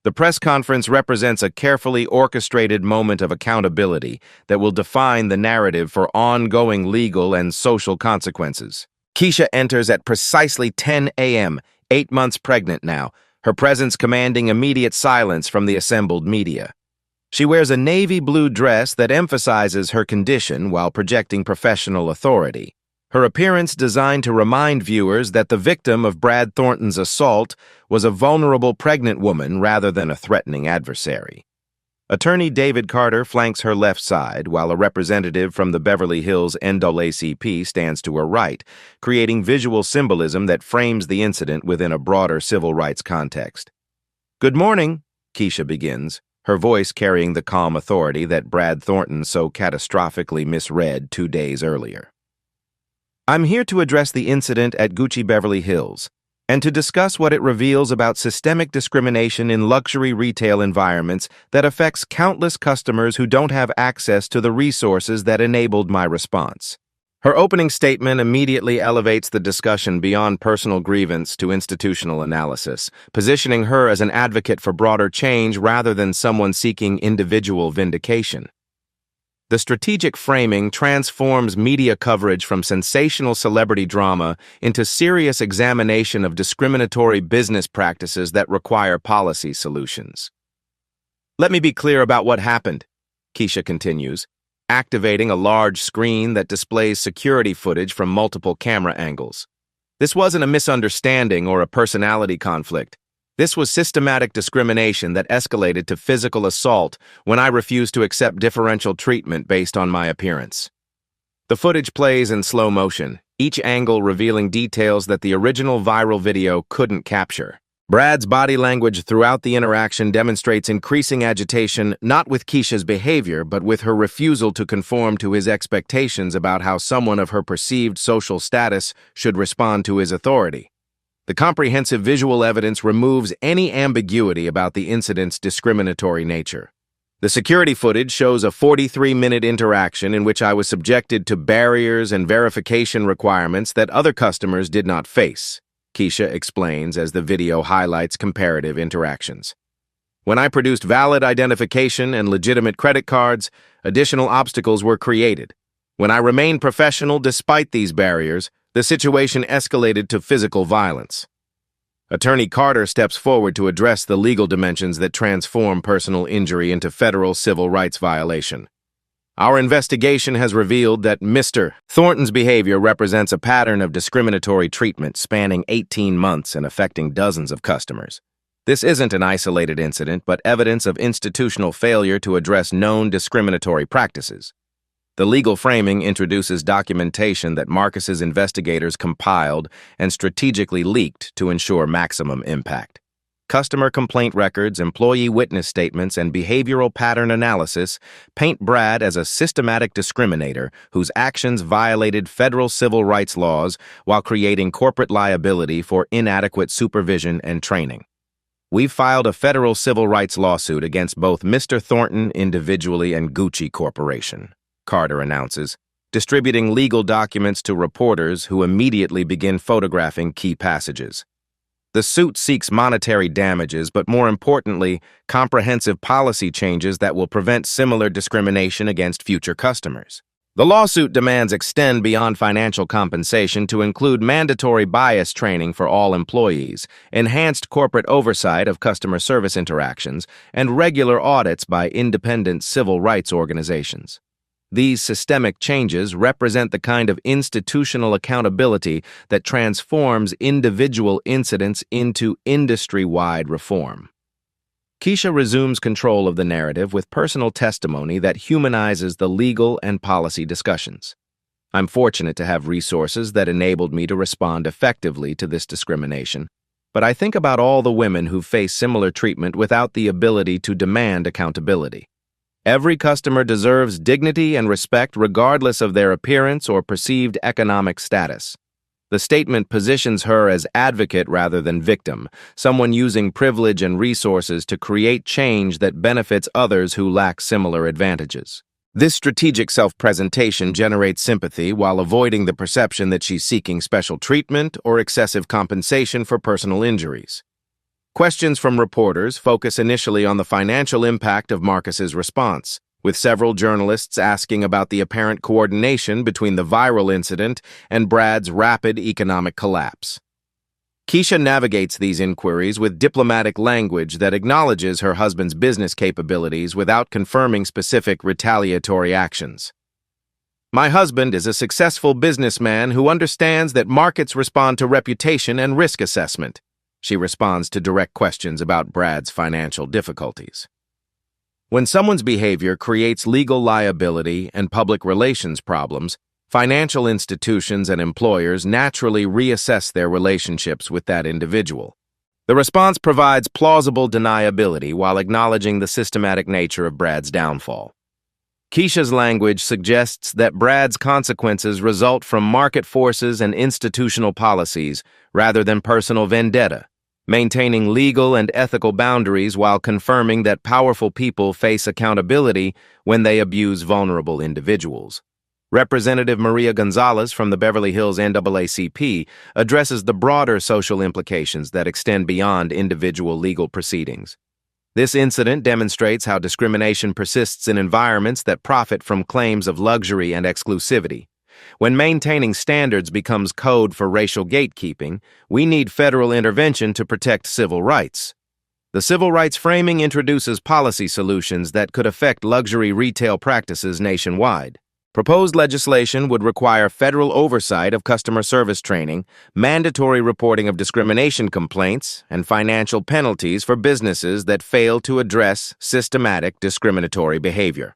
The press conference represents a carefully orchestrated moment of accountability that will define the narrative for ongoing legal and social consequences. Keisha enters at precisely 10 a.m., 8 months pregnant now, her presence commanding immediate silence from the assembled media. She wears a navy blue dress that emphasizes her condition while projecting professional authority. Her appearance designed to remind viewers that the victim of Brad Thornton's assault was a vulnerable pregnant woman rather than a threatening adversary. Attorney David Carter flanks her left side, while a representative from the Beverly Hills NAACP stands to her right, creating visual symbolism that frames the incident within a broader civil rights context. "Good morning," Keisha begins, her voice carrying the calm authority that Brad Thornton so catastrophically misread 2 days earlier. "I'm here to address the incident at Gucci Beverly Hills and to discuss what it reveals about systemic discrimination in luxury retail environments that affects countless customers who don't have access to the resources that enabled my response." Her opening statement immediately elevates the discussion beyond personal grievance to institutional analysis, positioning her as an advocate for broader change rather than someone seeking individual vindication. The strategic framing transforms media coverage from sensational celebrity drama into serious examination of discriminatory business practices that require policy solutions. "Let me be clear about what happened," Keisha continues, activating a large screen that displays security footage from multiple camera angles. "This wasn't a misunderstanding or a personality conflict. This was systematic discrimination that escalated to physical assault when I refused to accept differential treatment based on my appearance." The footage plays in slow motion, each angle revealing details that the original viral video couldn't capture. Brad's body language throughout the interaction demonstrates increasing agitation not with Keisha's behavior, but with her refusal to conform to his expectations about how someone of her perceived social status should respond to his authority. The comprehensive visual evidence removes any ambiguity about the incident's discriminatory nature. The security footage shows a 43-minute interaction in which I was subjected to barriers and verification requirements that other customers did not face, Keisha explains as the video highlights comparative interactions. "When I produced valid identification and legitimate credit cards, additional obstacles were created. When I remained professional despite these barriers, the situation escalated to physical violence." Attorney Carter steps forward to address the legal dimensions that transform personal injury into federal civil rights violation. "Our investigation has revealed that Mr. Thornton's behavior represents a pattern of discriminatory treatment spanning 18 months and affecting dozens of customers. This isn't an isolated incident, but evidence of institutional failure to address known discriminatory practices." The legal framing introduces documentation that Marcus's investigators compiled and strategically leaked to ensure maximum impact. Customer complaint records, employee witness statements, and behavioral pattern analysis paint Brad as a systematic discriminator whose actions violated federal civil rights laws while creating corporate liability for inadequate supervision and training. "We've filed a federal civil rights lawsuit against both Mr. Thornton individually and Gucci Corporation," Carter announces, distributing legal documents to reporters who immediately begin photographing key passages. The suit seeks monetary damages, but more importantly, comprehensive policy changes that will prevent similar discrimination against future customers. The lawsuit demands extend beyond financial compensation to include mandatory bias training for all employees, enhanced corporate oversight of customer service interactions, and regular audits by independent civil rights organizations. These systemic changes represent the kind of institutional accountability that transforms individual incidents into industry-wide reform. Keisha resumes control of the narrative with personal testimony that humanizes the legal and policy discussions. "I'm fortunate to have resources that enabled me to respond effectively to this discrimination, but I think about all the women who face similar treatment without the ability to demand accountability. Every customer deserves dignity and respect regardless of their appearance or perceived economic status." The statement positions her as advocate rather than victim, someone using privilege and resources to create change that benefits others who lack similar advantages. This strategic self-presentation generates sympathy while avoiding the perception that she's seeking special treatment or excessive compensation for personal injuries. Questions from reporters focus initially on the financial impact of Marcus's response, with several journalists asking about the apparent coordination between the viral incident and Brad's rapid economic collapse. Keisha navigates these inquiries with diplomatic language that acknowledges her husband's business capabilities without confirming specific retaliatory actions. "My husband is a successful businessman who understands that markets respond to reputation and risk assessment," she responds to direct questions about Brad's financial difficulties. When someone's behavior creates legal liability and public relations problems, financial institutions and employers naturally reassess their relationships with that individual. The response provides plausible deniability while acknowledging the systematic nature of Brad's downfall. Keisha's language suggests that Brad's consequences result from market forces and institutional policies rather than personal vendetta, maintaining legal and ethical boundaries while confirming that powerful people face accountability when they abuse vulnerable individuals. Representative Maria Gonzalez from the Beverly Hills NAACP addresses the broader social implications that extend beyond individual legal proceedings. This incident demonstrates how discrimination persists in environments that profit from claims of luxury and exclusivity. When maintaining standards becomes code for racial gatekeeping, we need federal intervention to protect civil rights. The civil rights framing introduces policy solutions that could affect luxury retail practices nationwide. Proposed legislation would require federal oversight of customer service training, mandatory reporting of discrimination complaints, and financial penalties for businesses that fail to address systematic discriminatory behavior.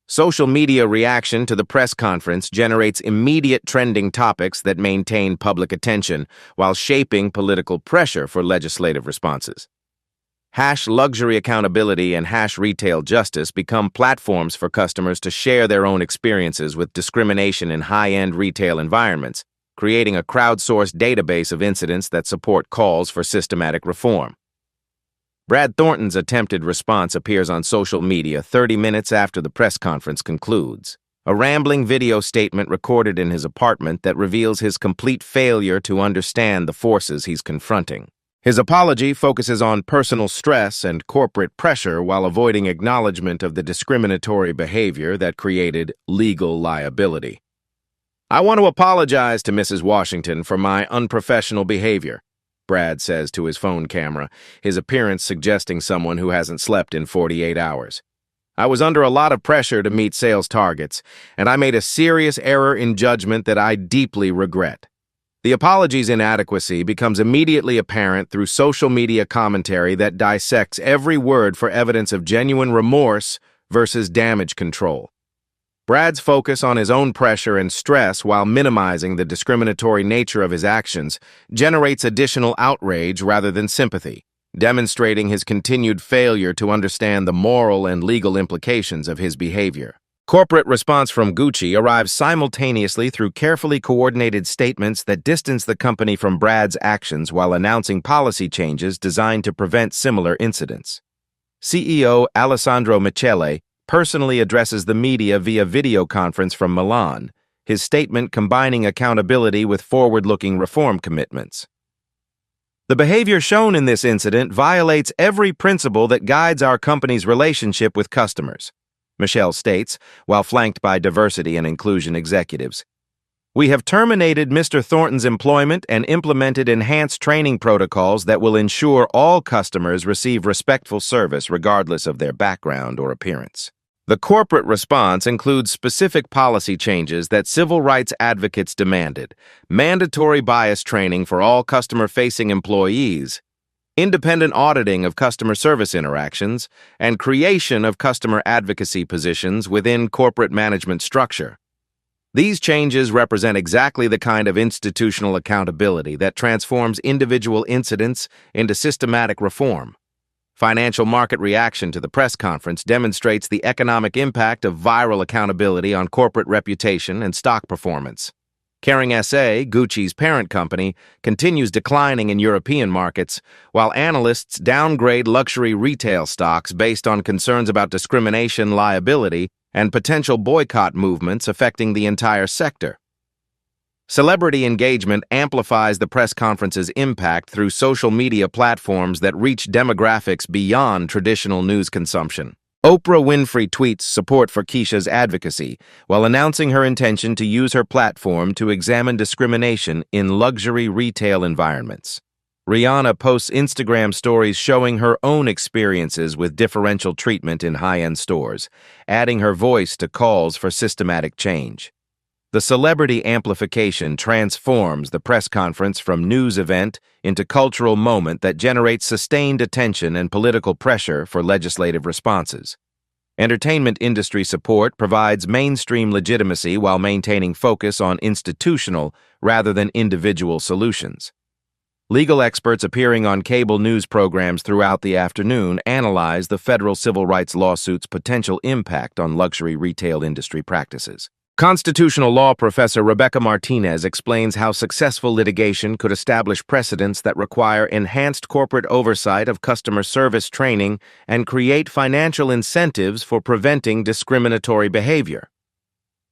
Social media reaction to the press conference generates immediate trending topics that maintain public attention while shaping political pressure for legislative responses. #luxury accountability and #retail justice become platforms for customers to share their own experiences with discrimination in high-end retail environments, creating a crowdsourced database of incidents that support calls for systematic reform. Brad Thornton's attempted response appears on social media 30 minutes after the press conference concludes. A rambling video statement recorded in his apartment that reveals his complete failure to understand the forces he's confronting. His apology focuses on personal stress and corporate pressure while avoiding acknowledgement of the discriminatory behavior that created legal liability. "I want to apologize to Mrs. Washington for my unprofessional behavior," Brad says to his phone camera, his appearance suggesting someone who hasn't slept in 48 hours. "I was under a lot of pressure to meet sales targets, and I made a serious error in judgment that I deeply regret." The apology's inadequacy becomes immediately apparent through social media commentary that dissects every word for evidence of genuine remorse versus damage control. Brad's focus on his own pressure and stress while minimizing the discriminatory nature of his actions generates additional outrage rather than sympathy, demonstrating his continued failure to understand the moral and legal implications of his behavior. Corporate response from Gucci arrives simultaneously through carefully coordinated statements that distance the company from Brad's actions while announcing policy changes designed to prevent similar incidents. CEO Alessandro Michele personally addresses the media via video conference from Milan, his statement combining accountability with forward-looking reform commitments. "The behavior shown in this incident violates every principle that guides our company's relationship with customers," Michelle states, while flanked by diversity and inclusion executives. "We have terminated Mr. Thornton's employment and implemented enhanced training protocols that will ensure all customers receive respectful service regardless of their background or appearance." The corporate response includes specific policy changes that civil rights advocates demanded: mandatory bias training for all customer-facing employees, independent auditing of customer service interactions, and creation of customer advocacy positions within corporate management structure. These changes represent exactly the kind of institutional accountability that transforms individual incidents into systematic reform. Financial market reaction to the press conference demonstrates the economic impact of viral accountability on corporate reputation and stock performance. Kering SA, Gucci's parent company, continues declining in European markets, while analysts downgrade luxury retail stocks based on concerns about discrimination liability and potential boycott movements affecting the entire sector. Celebrity engagement amplifies the press conference's impact through social media platforms that reach demographics beyond traditional news consumption. Oprah Winfrey tweets support for Keisha's advocacy while announcing her intention to use her platform to examine discrimination in luxury retail environments. Rihanna posts Instagram stories showing her own experiences with differential treatment in high-end stores, adding her voice to calls for systematic change. The celebrity amplification transforms the press conference from news event into cultural moment that generates sustained attention and political pressure for legislative responses. Entertainment industry support provides mainstream legitimacy while maintaining focus on institutional rather than individual solutions. Legal experts appearing on cable news programs throughout the afternoon analyze the federal civil rights lawsuit's potential impact on luxury retail industry practices. Constitutional law professor Rebecca Martinez explains how successful litigation could establish precedents that require enhanced corporate oversight of customer service training and create financial incentives for preventing discriminatory behavior.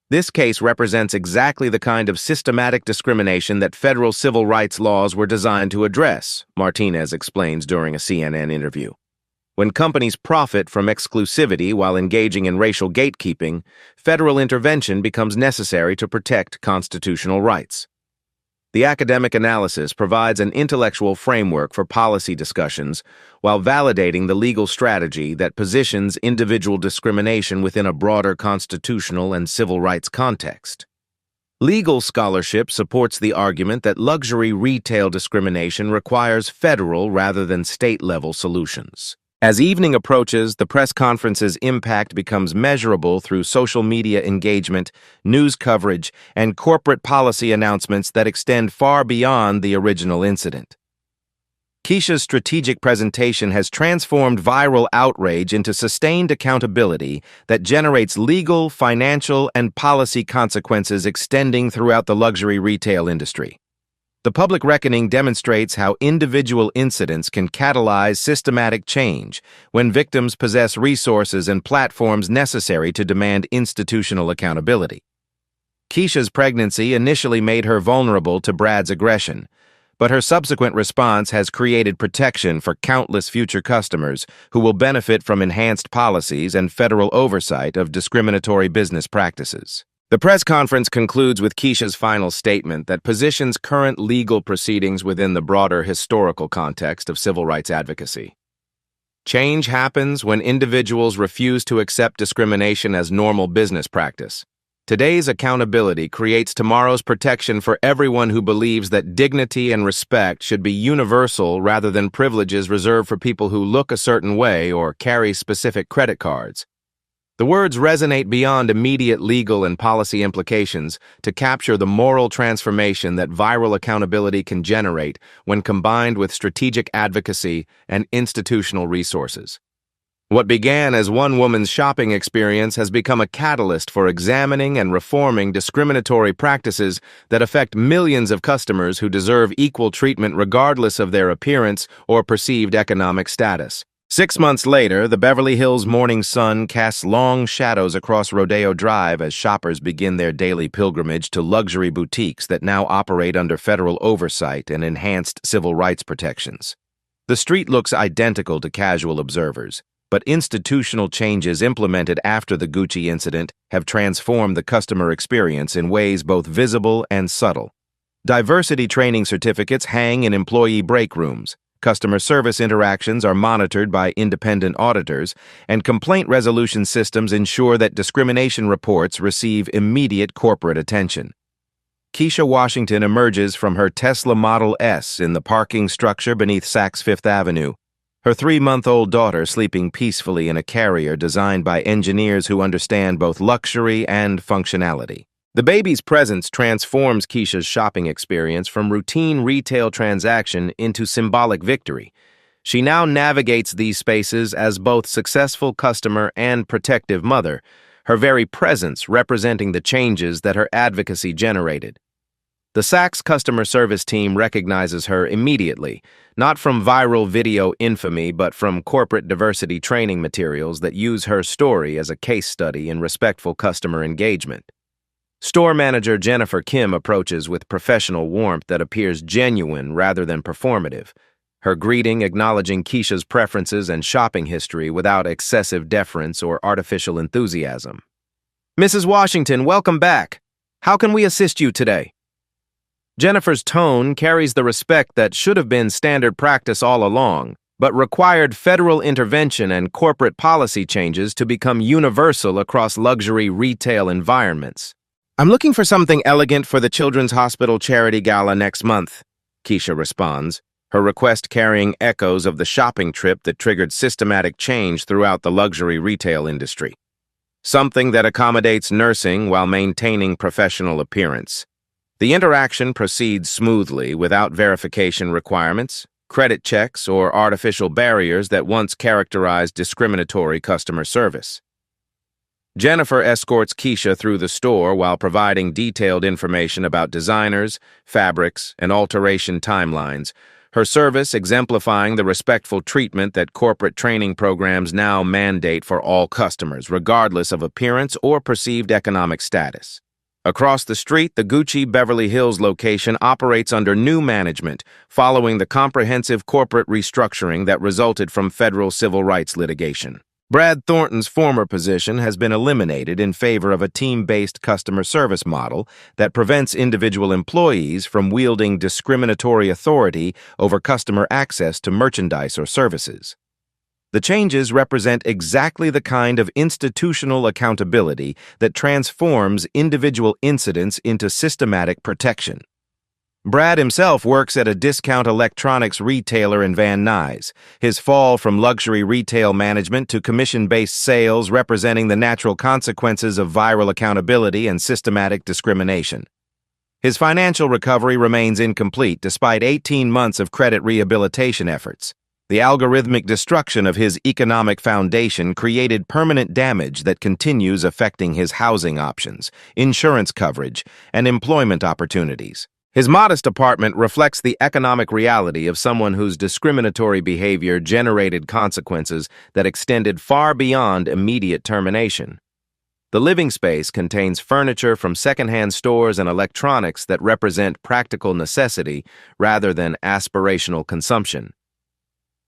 This case represents exactly the kind of systematic discrimination that federal civil rights laws were designed to address, Martinez explains during a CNN interview. When companies profit from exclusivity while engaging in racial gatekeeping, federal intervention becomes necessary to protect constitutional rights. The academic analysis provides an intellectual framework for policy discussions while validating the legal strategy that positions individual discrimination within a broader constitutional and civil rights context. Legal scholarship supports the argument that luxury retail discrimination requires federal rather than state-level solutions. As evening approaches, the press conference's impact becomes measurable through social media engagement, news coverage, and corporate policy announcements that extend far beyond the original incident. Keisha's strategic presentation has transformed viral outrage into sustained accountability that generates legal, financial, and policy consequences extending throughout the luxury retail industry. The public reckoning demonstrates how individual incidents can catalyze systematic change when victims possess resources and platforms necessary to demand institutional accountability. Keisha's pregnancy initially made her vulnerable to Brad's aggression, but her subsequent response has created protection for countless future customers who will benefit from enhanced policies and federal oversight of discriminatory business practices. The press conference concludes with Keisha's final statement that positions current legal proceedings within the broader historical context of civil rights advocacy. Change happens when individuals refuse to accept discrimination as normal business practice. Today's accountability creates tomorrow's protection for everyone who believes that dignity and respect should be universal rather than privileges reserved for people who look a certain way or carry specific credit cards. The words resonate beyond immediate legal and policy implications to capture the moral transformation that viral accountability can generate when combined with strategic advocacy and institutional resources. What began as one woman's shopping experience has become a catalyst for examining and reforming discriminatory practices that affect millions of customers who deserve equal treatment regardless of their appearance or perceived economic status. 6 months later, the Beverly Hills morning sun casts long shadows across Rodeo Drive as shoppers begin their daily pilgrimage to luxury boutiques that now operate under federal oversight and enhanced civil rights protections. The street looks identical to casual observers, but institutional changes implemented after the Gucci incident have transformed the customer experience in ways both visible and subtle. Diversity training certificates hang in employee break rooms. Customer service interactions are monitored by independent auditors, and complaint resolution systems ensure that discrimination reports receive immediate corporate attention. Keisha Washington emerges from her Tesla Model S in the parking structure beneath Saks Fifth Avenue, her 3-month-old daughter sleeping peacefully in a carrier designed by engineers who understand both luxury and functionality. The baby's presence transforms Keisha's shopping experience from routine retail transaction into symbolic victory. She now navigates these spaces as both successful customer and protective mother, her very presence representing the changes that her advocacy generated. The Saks customer service team recognizes her immediately, not from viral video infamy but from corporate diversity training materials that use her story as a case study in respectful customer engagement. Store manager Jennifer Kim approaches with professional warmth that appears genuine rather than performative, her greeting acknowledging Keisha's preferences and shopping history without excessive deference or artificial enthusiasm. "Mrs. Washington, welcome back. How can we assist you today?" Jennifer's tone carries the respect that should have been standard practice all along, but required federal intervention and corporate policy changes to become universal across luxury retail environments. "I'm looking for something elegant for the Children's Hospital Charity Gala next month," Keisha responds, her request carrying echoes of the shopping trip that triggered systematic change throughout the luxury retail industry. Something that accommodates nursing while maintaining professional appearance. The interaction proceeds smoothly without verification requirements, credit checks, or artificial barriers that once characterized discriminatory customer service. Jennifer escorts Keisha through the store while providing detailed information about designers, fabrics, and alteration timelines, her service exemplifying the respectful treatment that corporate training programs now mandate for all customers, regardless of appearance or perceived economic status. Across the street, the Gucci Beverly Hills location operates under new management, following the comprehensive corporate restructuring that resulted from federal civil rights litigation. Brad Thornton's former position has been eliminated in favor of a team-based customer service model that prevents individual employees from wielding discriminatory authority over customer access to merchandise or services. The changes represent exactly the kind of institutional accountability that transforms individual incidents into systematic protection. Brad himself works at a discount electronics retailer in Van Nuys, his fall from luxury retail management to commission-based sales representing the natural consequences of viral accountability and systematic discrimination. His financial recovery remains incomplete despite 18 months of credit rehabilitation efforts. The algorithmic destruction of his economic foundation created permanent damage that continues affecting his housing options, insurance coverage, and employment opportunities. His modest apartment reflects the economic reality of someone whose discriminatory behavior generated consequences that extended far beyond immediate termination. The living space contains furniture from secondhand stores and electronics that represent practical necessity rather than aspirational consumption.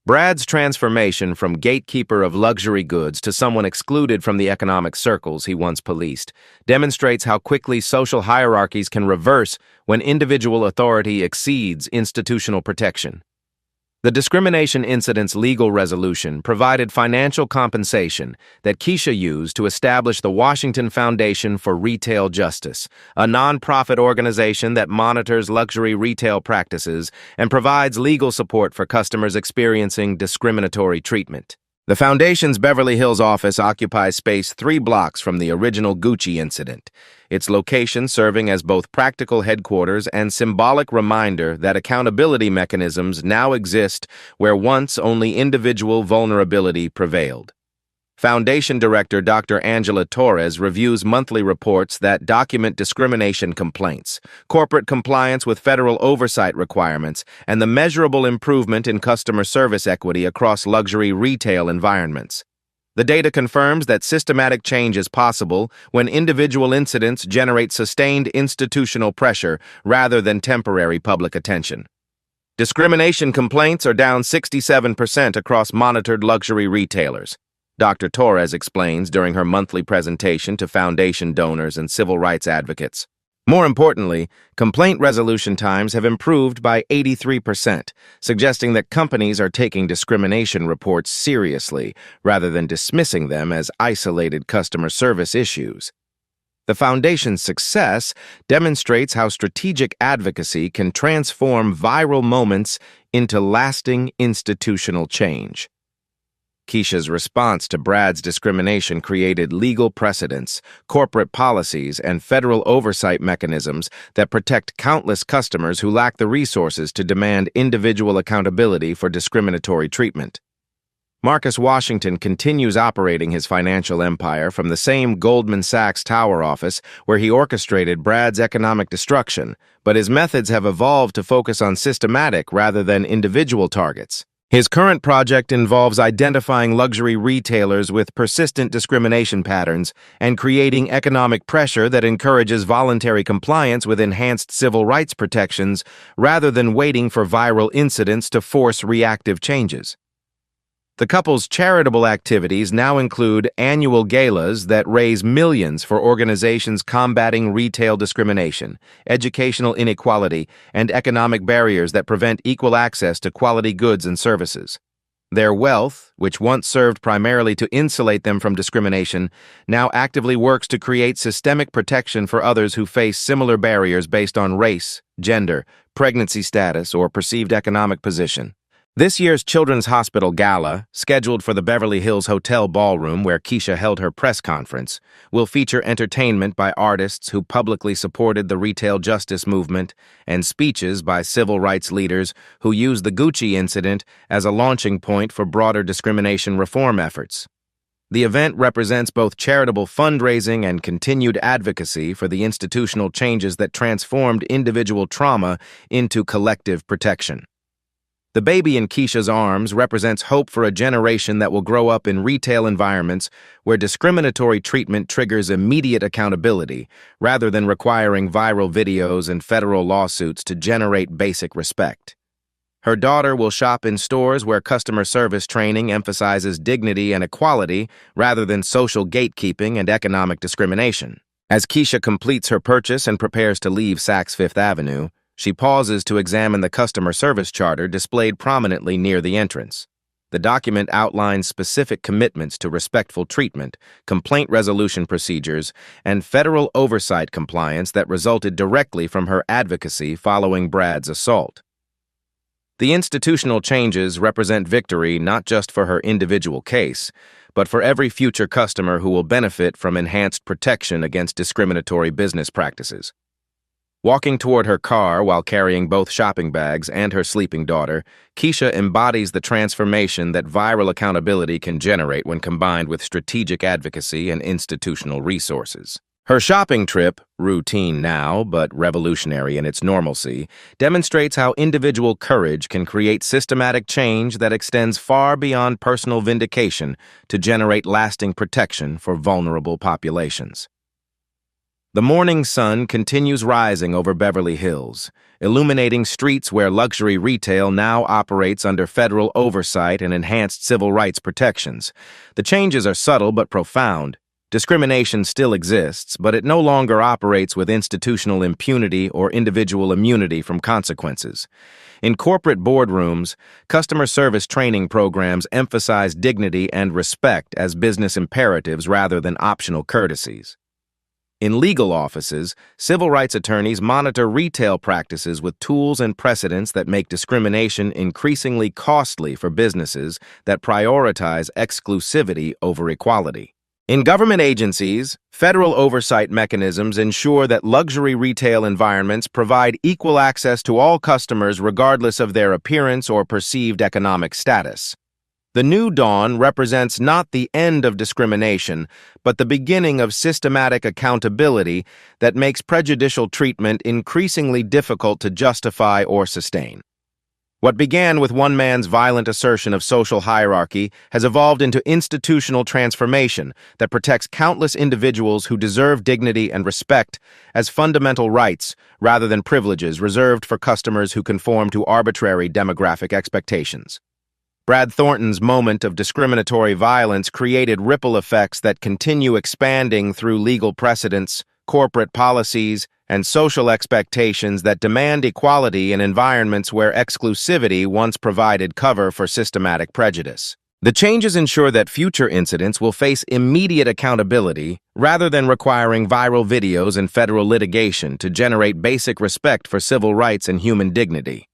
Brad's transformation from gatekeeper of luxury goods to someone excluded from the economic circles he once policed demonstrates how quickly social hierarchies can reverse when individual authority exceeds institutional protection. The discrimination incident's legal resolution provided financial compensation that Keisha used to establish the Washington Foundation for Retail Justice, a nonprofit organization that monitors luxury retail practices and provides legal support for customers experiencing discriminatory treatment. The Foundation's Beverly Hills office occupies space 3 blocks from the original Gucci incident, its location serving as both practical headquarters and symbolic reminder that accountability mechanisms now exist where once only individual vulnerability prevailed. Foundation Director Dr. Angela Torres reviews monthly reports that document discrimination complaints, corporate compliance with federal oversight requirements, and the measurable improvement in customer service equity across luxury retail environments. The data confirms that systematic change is possible when individual incidents generate sustained institutional pressure rather than temporary public attention. Discrimination complaints are down 67% across monitored luxury retailers. Dr. Torres explains during her monthly presentation to foundation donors and civil rights advocates. More importantly, complaint resolution times have improved by 83%, suggesting that companies are taking discrimination reports seriously rather than dismissing them as isolated customer service issues. The Foundation's success demonstrates how strategic advocacy can transform viral moments into lasting institutional change. Keisha's response to Brad's discrimination created legal precedents, corporate policies, and federal oversight mechanisms that protect countless customers who lack the resources to demand individual accountability for discriminatory treatment. Marcus Washington continues operating his financial empire from the same Goldman Sachs Tower office where he orchestrated Brad's economic destruction, but his methods have evolved to focus on systematic rather than individual targets. His current project involves identifying luxury retailers with persistent discrimination patterns and creating economic pressure that encourages voluntary compliance with enhanced civil rights protections rather than waiting for viral incidents to force reactive changes. The couple's charitable activities now include annual galas that raise millions for organizations combating retail discrimination, educational inequality, and economic barriers that prevent equal access to quality goods and services. Their wealth, which once served primarily to insulate them from discrimination, now actively works to create systemic protection for others who face similar barriers based on race, gender, pregnancy status, or perceived economic position. This year's Children's Hospital Gala, scheduled for the Beverly Hills Hotel Ballroom where Keisha held her press conference, will feature entertainment by artists who publicly supported the retail justice movement and speeches by civil rights leaders who used the Gucci incident as a launching point for broader discrimination reform efforts. The event represents both charitable fundraising and continued advocacy for the institutional changes that transformed individual trauma into collective protection. The baby in Keisha's arms represents hope for a generation that will grow up in retail environments where discriminatory treatment triggers immediate accountability, rather than requiring viral videos and federal lawsuits to generate basic respect. Her daughter will shop in stores where customer service training emphasizes dignity and equality rather than social gatekeeping and economic discrimination. As Keisha completes her purchase and prepares to leave Saks Fifth Avenue, she pauses to examine the customer service charter displayed prominently near the entrance. The document outlines specific commitments to respectful treatment, complaint resolution procedures, and federal oversight compliance that resulted directly from her advocacy following Brad's assault. The institutional changes represent victory not just for her individual case, but for every future customer who will benefit from enhanced protection against discriminatory business practices. Walking toward her car while carrying both shopping bags and her sleeping daughter, Keisha embodies the transformation that viral accountability can generate when combined with strategic advocacy and institutional resources. Her shopping trip, routine now but revolutionary in its normalcy, demonstrates how individual courage can create systematic change that extends far beyond personal vindication to generate lasting protection for vulnerable populations. The morning sun continues rising over Beverly Hills, illuminating streets where luxury retail now operates under federal oversight and enhanced civil rights protections. The changes are subtle but profound. Discrimination still exists, but it no longer operates with institutional impunity or individual immunity from consequences. In corporate boardrooms, customer service training programs emphasize dignity and respect as business imperatives rather than optional courtesies. In legal offices, civil rights attorneys monitor retail practices with tools and precedents that make discrimination increasingly costly for businesses that prioritize exclusivity over equality. In government agencies, federal oversight mechanisms ensure that luxury retail environments provide equal access to all customers regardless of their appearance or perceived economic status. The new dawn represents not the end of discrimination, but the beginning of systematic accountability that makes prejudicial treatment increasingly difficult to justify or sustain. What began with one man's violent assertion of social hierarchy has evolved into institutional transformation that protects countless individuals who deserve dignity and respect as fundamental rights rather than privileges reserved for customers who conform to arbitrary demographic expectations. Brad Thornton's moment of discriminatory violence created ripple effects that continue expanding through legal precedents, corporate policies, and social expectations that demand equality in environments where exclusivity once provided cover for systematic prejudice. The changes ensure that future incidents will face immediate accountability rather than requiring viral videos and federal litigation to generate basic respect for civil rights and human dignity.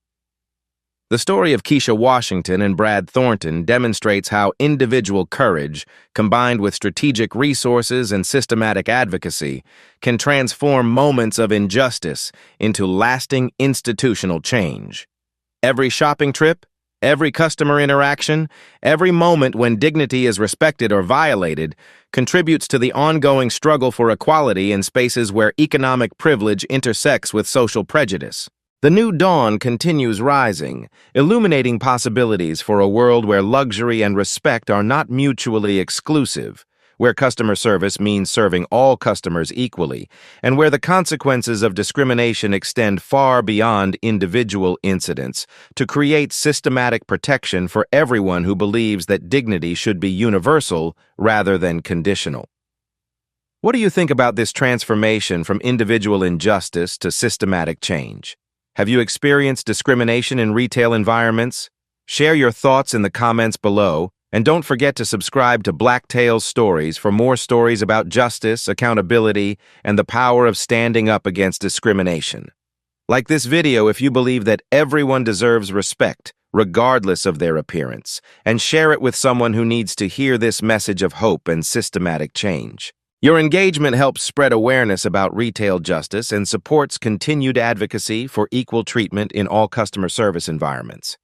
The story of Keisha Washington and Brad Thornton demonstrates how individual courage, combined with strategic resources and systematic advocacy, can transform moments of injustice into lasting institutional change. Every shopping trip, every customer interaction, every moment when dignity is respected or violated contributes to the ongoing struggle for equality in spaces where economic privilege intersects with social prejudice. The new dawn continues rising, illuminating possibilities for a world where luxury and respect are not mutually exclusive, where customer service means serving all customers equally, and where the consequences of discrimination extend far beyond individual incidents to create systematic protection for everyone who believes that dignity should be universal rather than conditional. What do you think about this transformation from individual injustice to systematic change? Have you experienced discrimination in retail environments? Share your thoughts in the comments below, and don't forget to subscribe to Black Tales Stories for more stories about justice, accountability, and the power of standing up against discrimination. Like this video if you believe that everyone deserves respect, regardless of their appearance, and share it with someone who needs to hear this message of hope and systematic change. Your engagement helps spread awareness about retail justice and supports continued advocacy for equal treatment in all customer service environments.